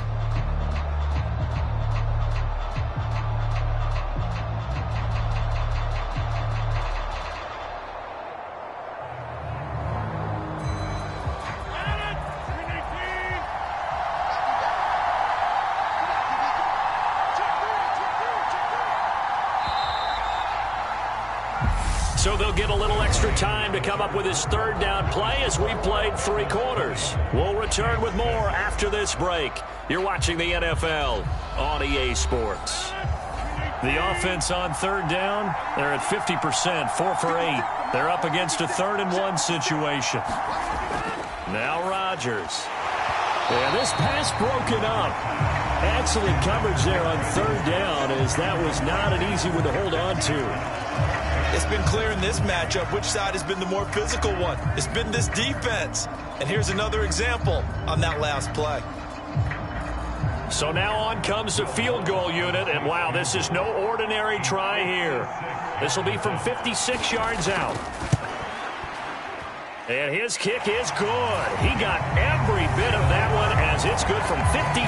So they'll get a little extra time to come up with his 3rd down play as we played 3 quarters. We'll return with more after this break. You're watching the NFL on EA Sports. The offense on 3rd down, they're at 50%, 4 for 8. They're up against a 3rd and 1 situation. Now Rodgers. Yeah, this pass broken up. Excellent coverage there on 3rd down as that was not an easy one to hold on to. It's been clear in this matchup which side has been the more physical one. It's been this defense. And here's another example on that last play. So now on comes the field goal unit. And, wow, this is no ordinary try here. This will be from 56 yards out. And his kick is good. He got every bit of that one as it's good from 56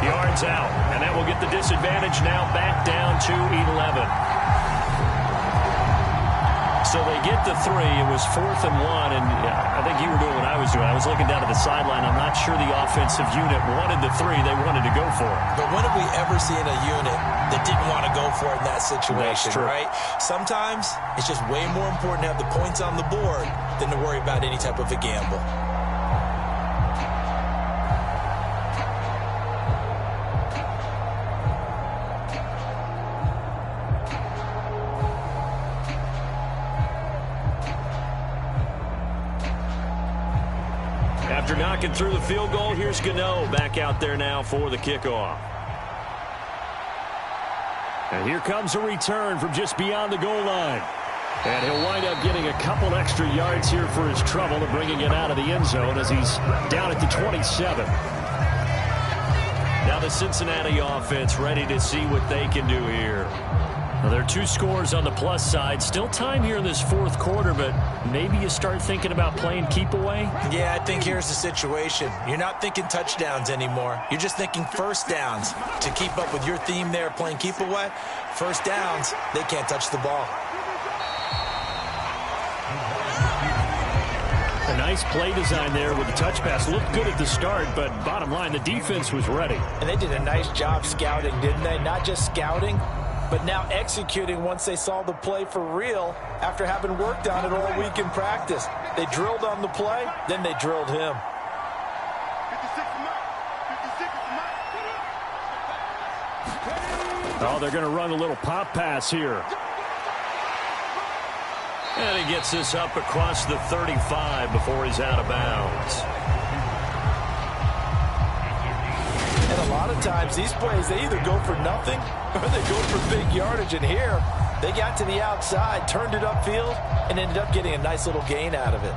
yards out. And that will get the disadvantage now back down to 11. So they get the 3. It was 4th and 1, and I think you were doing what I was doing. I was looking down at the sideline. I'm not sure the offensive unit wanted the 3. They wanted to go for it. But when have we ever seen a unit that didn't want to go for it in that situation, right? Sometimes it's just way more important to have the points on the board than to worry about any type of a gamble. After knocking through the field goal, here's Gano back out there now for the kickoff. And here comes a return from just beyond the goal line. And he'll wind up getting a couple extra yards here for his trouble and bringing it out of the end zone as he's down at the 27. Now the Cincinnati offense ready to see what they can do here. Now, there are 2 scores on the plus side. Still time here in this 4th quarter, but maybe you start thinking about playing keep away? Yeah, I think here's the situation. You're not thinking touchdowns anymore. You're just thinking first downs. To keep up with your theme there, playing keep away, first downs, they can't touch the ball. A nice play design there with the touch pass. Looked good at the start, but bottom line, the defense was ready. And they did a nice job scouting, didn't they? Not just scouting, but now executing once they saw the play for real after having worked on it all week in practice. They drilled on the play, then they drilled him. Oh, they're going to run a little pop pass here. And he gets this up across the 35 before he's out of bounds. And a lot of times these plays, they either go for nothing or they go for big yardage. And here, They got to the outside, turned it upfield, and ended up getting a nice little gain out of it.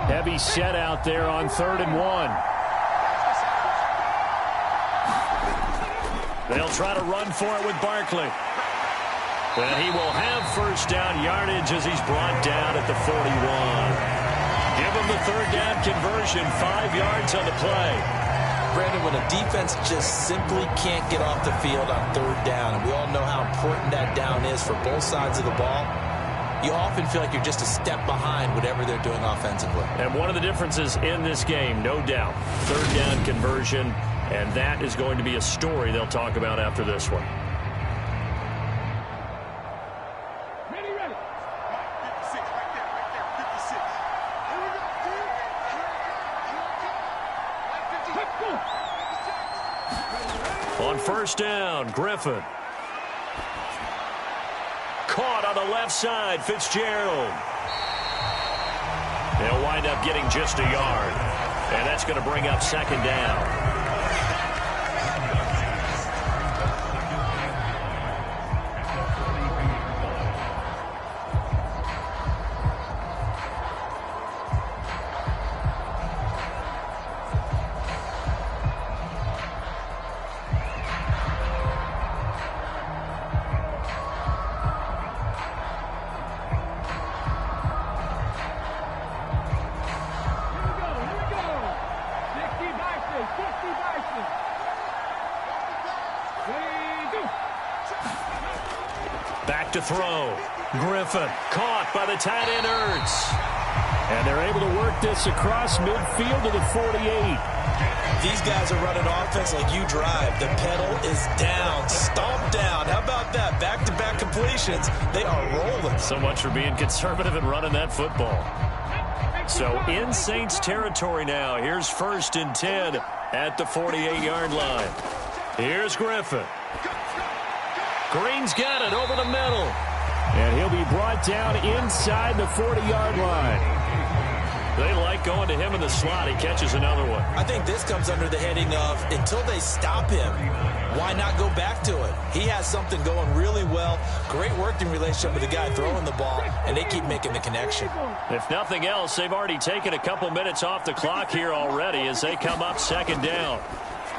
Heavy set out there on 3rd and 1. They'll try to run for it with Barkley. And he will have first down yardage as he's brought down at the 41. Give him the 3rd down conversion, 5 yards on the play. Brandon, when a defense just simply can't get off the field on 3rd down, and we all know how important that down is for both sides of the ball, you often feel like you're just a step behind whatever they're doing offensively. And one of the differences in this game, no doubt, 3rd down conversion, and that is going to be a story they'll talk about after this one. Ready. 56, right there, 56. Here we go. On 1st down, Griffin. Caught on the left side, Fitzgerald. They'll wind up getting just a yard. And that's going to bring up 2nd down. Back to throw. Griffin caught by the tight end Ertz. And they're able to work this across midfield to the 48. These guys are running offense like you drive. The pedal is down, stomped down. How about that? Back-to-back completions. They are rolling. So much for being conservative and running that football. So in Saints territory now. Here's 1st and 10 at the 48-yard line. Here's Griffin. Green's got it over the middle. And he'll be brought down inside the 40-yard line. They like going to him in the slot. He catches another one. I think this comes under the heading of until they stop him, why not go back to it? He has something going really well. Great working relationship with the guy throwing the ball, and they keep making the connection. If nothing else, they've already taken a couple minutes off the clock here already as they come up 2nd down.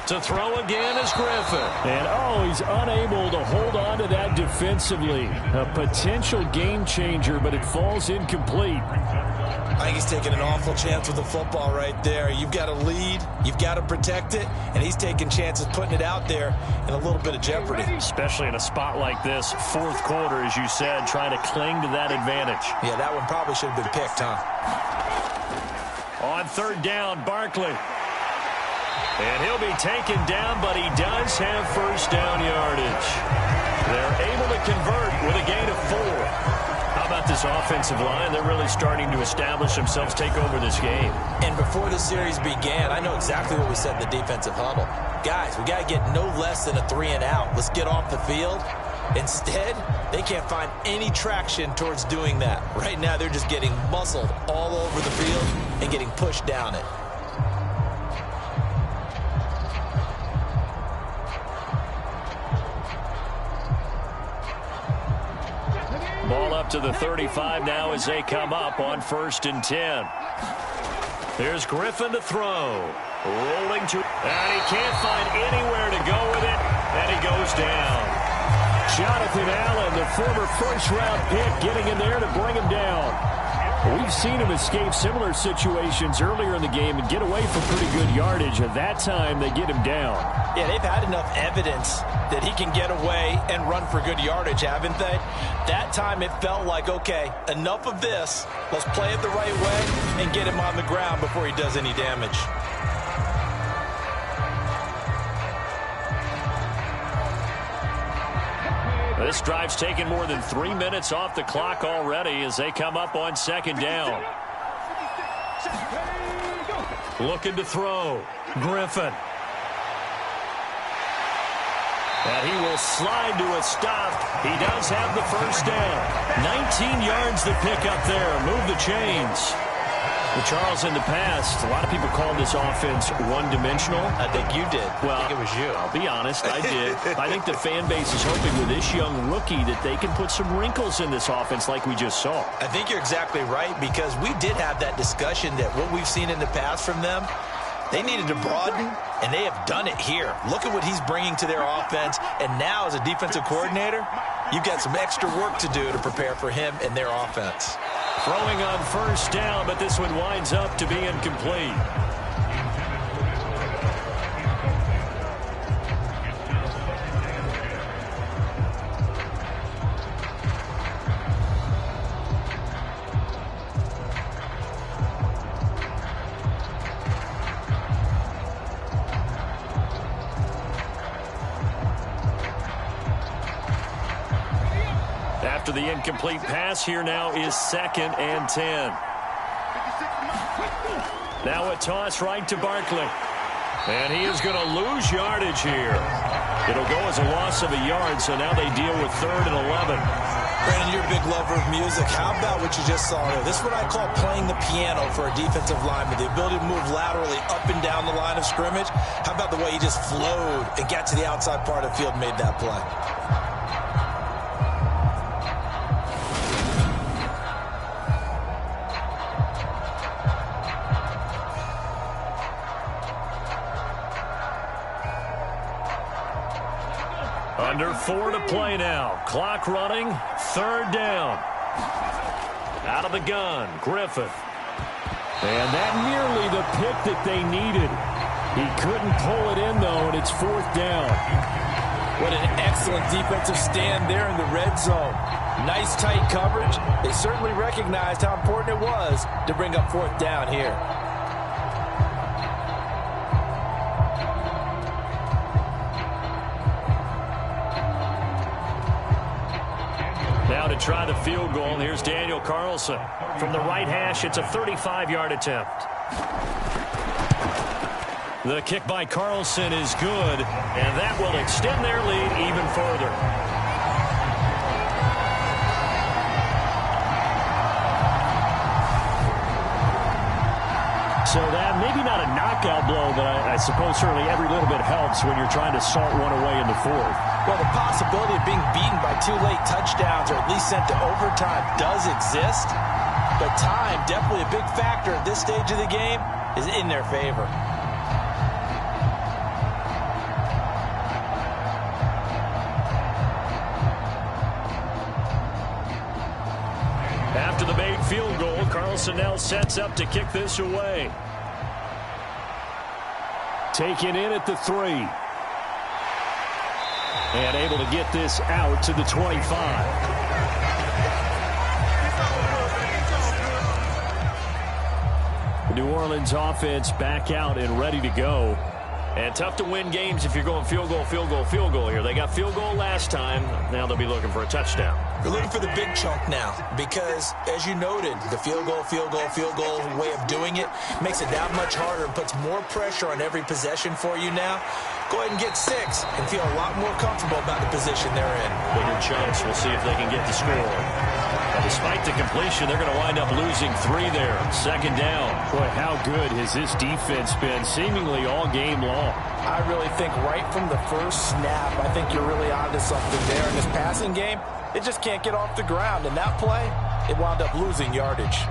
To throw again is Griffin. And, he's unable to hold on to that defensively. A potential game changer, but it falls incomplete. I think he's taking an awful chance with the football right there. You've got to lead, you've got to protect it, and he's taking chances putting it out there in a little bit of jeopardy. Especially in a spot like this, 4th quarter, as you said, trying to cling to that advantage. Yeah, that one probably should have been picked, huh? On 3rd down, Barkley. And he'll be taken down, but he does have first down yardage. They're able to convert with a gain of 4. How about this offensive line? They're really starting to establish themselves, take over this game. And before the series began, I know exactly what we said in the defensive huddle. Guys, we got to get no less than a 3-and-out. Let's get off the field. Instead, they can't find any traction towards doing that. Right now, they're just getting muscled all over the field and getting pushed down it. Ball up to the 35 now as they come up on 1st and 10. There's Griffin to throw. Rolling to, and he can't find anywhere to go with it, and he goes down. Jonathan Allen, the former 1st-round pick, getting in there to bring him down. We've seen him escape similar situations earlier in the game and get away from pretty good yardage. At that time, they get him down. Yeah, they've had enough evidence that he can get away and run for good yardage, haven't they? That time it felt like, okay, enough of this. Let's play it the right way and get him on the ground before he does any damage. This drive's taken more than 3 minutes off the clock already as they come up on 2nd down. Looking to throw. Griffin. And he will slide to a stop. He does have the first down. 19 yards to pick up there. Move the chains. Well, Charles, in the past, a lot of people called this offense one-dimensional. I think you did. Well, I think it was you. I'll be honest, I did. I think the fan base is hoping with this young rookie that they can put some wrinkles in this offense like we just saw. I think you're exactly right, because we did have that discussion that what we've seen in the past from them, they needed to broaden, and they have done it here. Look at what he's bringing to their offense, and now as a defensive coordinator, you've got some extra work to do to prepare for him and their offense. Throwing on first down, but this one winds up to be incomplete. After the incomplete pass, here now is 2nd and 10. Now a toss right to Barkley. And he is going to lose yardage here. It'll go as a loss of a yard, so now they deal with 3rd and 11. Brandon, you're a big lover of music. How about what you just saw there? This is what I call playing the piano for a defensive lineman, the ability to move laterally up and down the line of scrimmage. How about the way he just flowed and got to the outside part of the field and made that play? Under 4 to play now. Clock running. 3rd down. Out of the gun. Griffith. And that nearly the pick that they needed. He couldn't pull it in, though, and it's 4th down. What an excellent defensive stand there in the red zone. Nice tight coverage. They certainly recognized how important it was to bring up 4th down here. Now to try the field goal, here's Daniel Carlson. From the right hash, it's a 35-yard attempt. The kick by Carlson is good, and that will extend their lead even further. So that maybe not a knockout blow, but I suppose certainly every little bit helps when you're trying to salt one away in the 4th. Well, the possibility of being beaten by 2 late touchdowns or at least sent to overtime does exist, but time, definitely a big factor at this stage of the game, is in their favor. After the made field goal, Carlson now sets up to kick this away. Taken in at the 3. And able to get this out to the 25. The New Orleans offense back out and ready to go. And tough to win games if you're going field goal, field goal, field goal here. They got field goal last time. Now they'll be looking for a touchdown. You're looking for the big chunk now because, as you noted, the field goal way of doing it makes it that much harder and puts more pressure on every possession for you now. Go ahead and get 6 and feel a lot more comfortable about the position they're in. Bigger chunks. We'll see if they can get the score. Now, despite the completion, they're going to wind up losing 3 there. 2nd down. Boy, how good has this defense been seemingly all game long? I really think right from the first snap, I think you're really onto something there. In this passing game, it just can't get off the ground. And that play, it wound up losing yardage.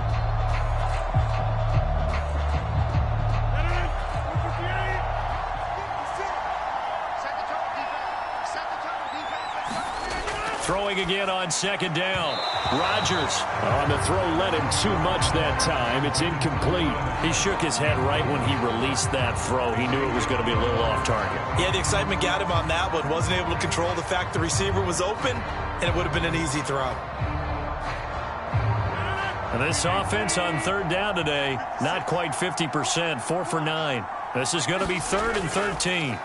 Throwing again on 2nd down. Rodgers on the throw, led him too much that time. It's incomplete. He shook his head right when he released that throw. He knew it was going to be a little off target. Yeah, the excitement got him on that one. Wasn't able to control the fact the receiver was open, and it would have been an easy throw. And this offense on 3rd down today, not quite 50%, 4 for 9. This is going to be 3rd and 13.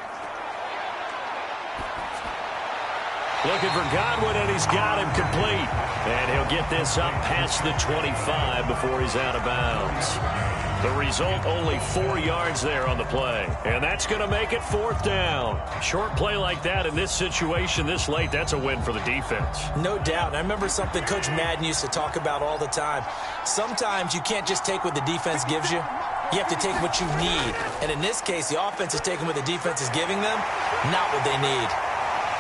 Looking for Godwin, and he's got him complete. And he'll get this up past the 25 before he's out of bounds. The result, only 4 yards there on the play. And that's going to make it 4th down. Short play like that in this situation this late, that's a win for the defense. No doubt. I remember something Coach Madden used to talk about all the time. Sometimes you can't just take what the defense gives you. You have to take what you need. And in this case, the offense is taking what the defense is giving them, not what they need.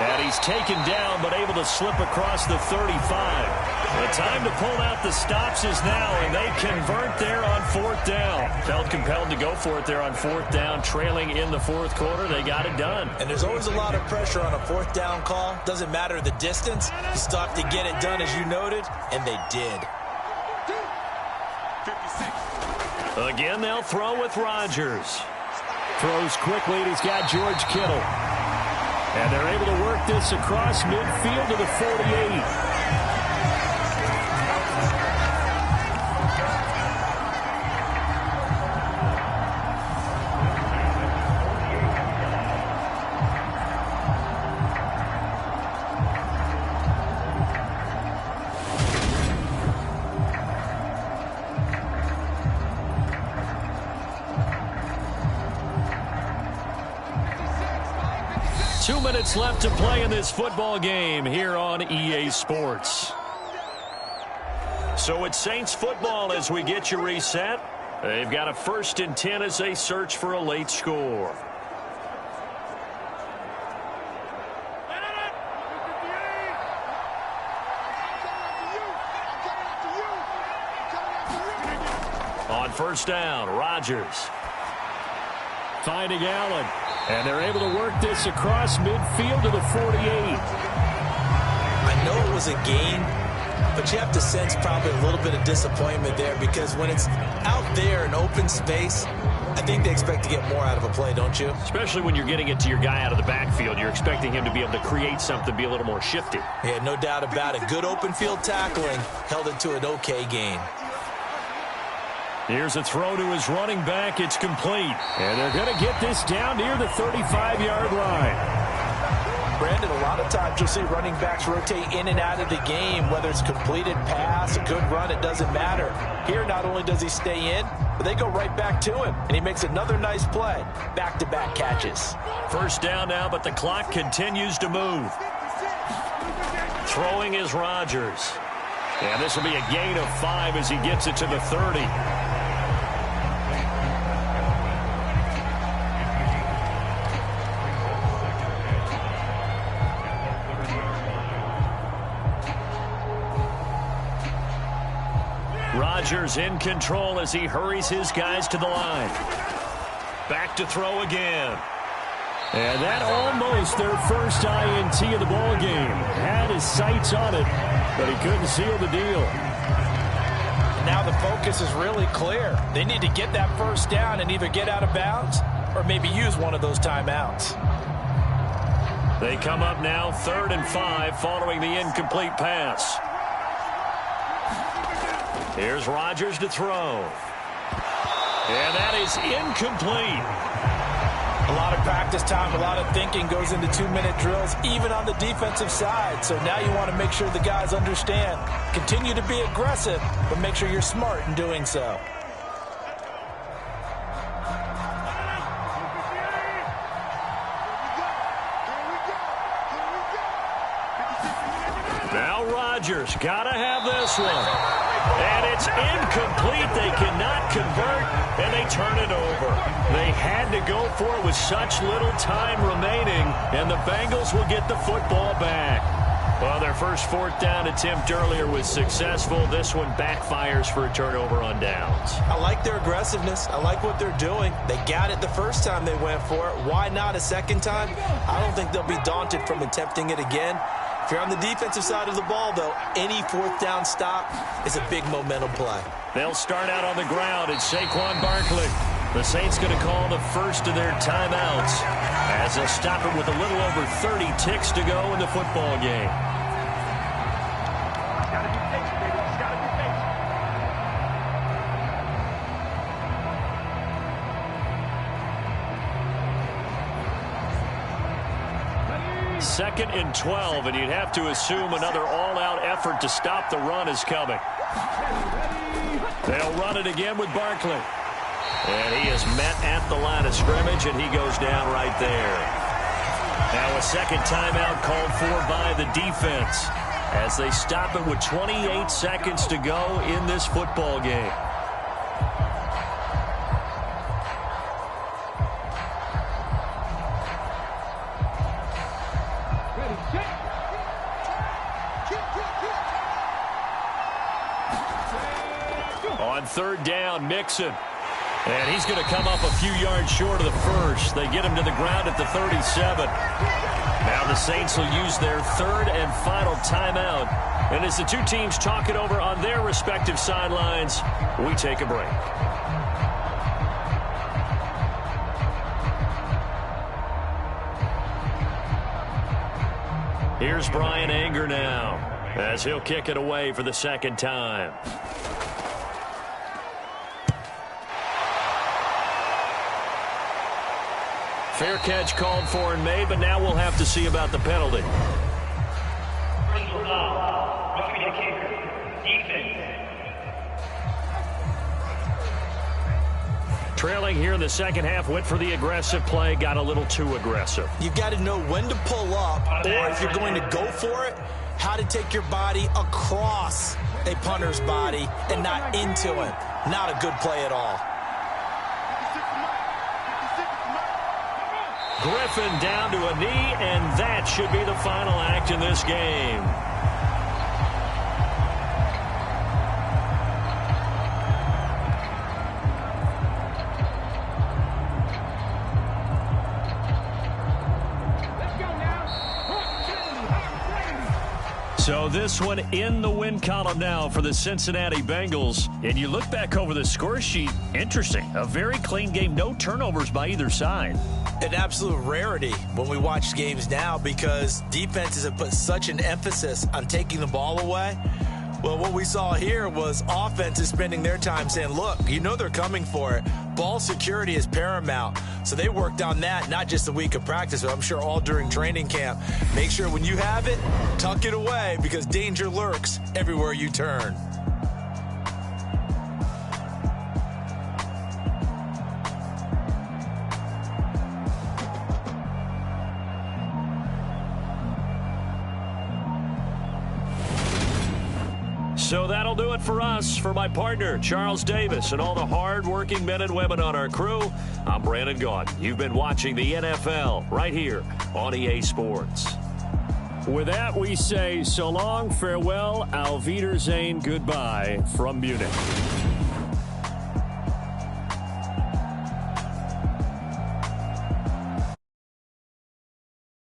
And he's taken down, but able to slip across the 35. The time to pull out the stops is now, and they convert there on 4th down. Felt compelled to go for it there on 4th down, trailing in the 4th quarter. They got it done. And there's always a lot of pressure on a 4th down call. Doesn't matter the distance. You still have to get it done, as you noted, and they did. 56. Again, they'll throw with Rodgers. Throws quickly, and he's got George Kittle. And they're able to work this across midfield to the 48. 2 minutes left to play in this football game here on EA Sports. So it's Saints football as we get you reset. They've got a 1st and 10 as they search for a late score. On 1st down, Rodgers finding Allen. And they're able to work this across midfield to the 48. I know it was a gain, but you have to sense probably a little bit of disappointment there, because when it's out there in open space, I think they expect to get more out of a play, don't you? Especially when you're getting it to your guy out of the backfield. You're expecting him to be able to create something, be a little more shifty. Yeah, no doubt about it. Good open field tackling held it to an okay gain. Here's a throw to his running back. It's complete. And they're going to get this down near the 35-yard line. Brandon, a lot of times you'll see running backs rotate in and out of the game, whether it's completed pass, a good run, it doesn't matter. Here, not only does he stay in, but they go right back to him, and he makes another nice play. Back-to-back catches. 1st down now, but the clock continues to move. Throwing is Rodgers. And this will be a gain of 5 as he gets it to the 30. Rodgers in control as he hurries his guys to the line. Back to throw again. And that almost their first INT of the ball game. Had his sights on it, but he couldn't seal the deal. Now the focus is really clear. They need to get that 1st down and either get out of bounds or maybe use one of those timeouts. They come up now 3rd and 5 following the incomplete pass. Here's Rodgers to throw. And that is incomplete. A lot of practice time, a lot of thinking goes into 2-minute drills, even on the defensive side. So now you want to make sure the guys understand. Continue to be aggressive, but make sure you're smart in doing so. Now Rodgers, gotta have this one. And it's incomplete. They cannot convert, and they turn it over. They had to go for it with such little time remaining, and the Bengals will get the football back. Well, their first 4th down attempt earlier was successful. This one backfires for a turnover on downs. I like their aggressiveness. I like what they're doing. They got it the first time they went for it. Why not a second time? I don't think they'll be daunted from attempting it again. If you're on the defensive side of the ball, though, any 4th down stop is a big momentum play. They'll start out on the ground. It's Saquon Barkley. The Saints going to call the first of their timeouts as they'll stop it with a little over 30 ticks to go in the football game. 2nd and 12, and you'd have to assume another all-out effort to stop the run is coming. They'll run it again with Barkley. And he is met at the line of scrimmage, and he goes down right there. Now a second timeout called for by the defense as they stop it with 28 seconds to go in this football game. On 3rd down, Mixon. And he's going to come up a few yards short of the first. They get him to the ground at the 37. Now the Saints will use their 3rd and final timeout. And as the two teams talk it over on their respective sidelines, we take a break. Here's Brian Anger now as he'll kick it away for the 2nd time. Fair catch called for and made, but now we'll have to see about the penalty. Trailing here in the 2nd half, went for the aggressive play, got a little too aggressive. You've got to know when to pull up, or if you're going to go for it, how to take your body across a punter's body and not into him. Not a good play at all. Griffin down to a knee, and that should be the final act in this game. So this one in the win column now for the Cincinnati Bengals. And you look back over the score sheet, interesting. A very clean game, no turnovers by either side. An absolute rarity when we watch games now because defenses have put such an emphasis on taking the ball away. Well, what we saw here was offenses spending their time saying, look, you know they're coming for it. Ball security is paramount. So they worked on that, not just a week of practice, but I'm sure all during training camp. Make sure when you have it, tuck it away because danger lurks everywhere you turn. So that'll do it for us. For my partner, Charles Davis, and all the hard-working men and women on our crew, I'm Brandon Gaudin. You've been watching the NFL right here on EA Sports. With that, we say so long, farewell, auf Wiedersehen, goodbye from Munich.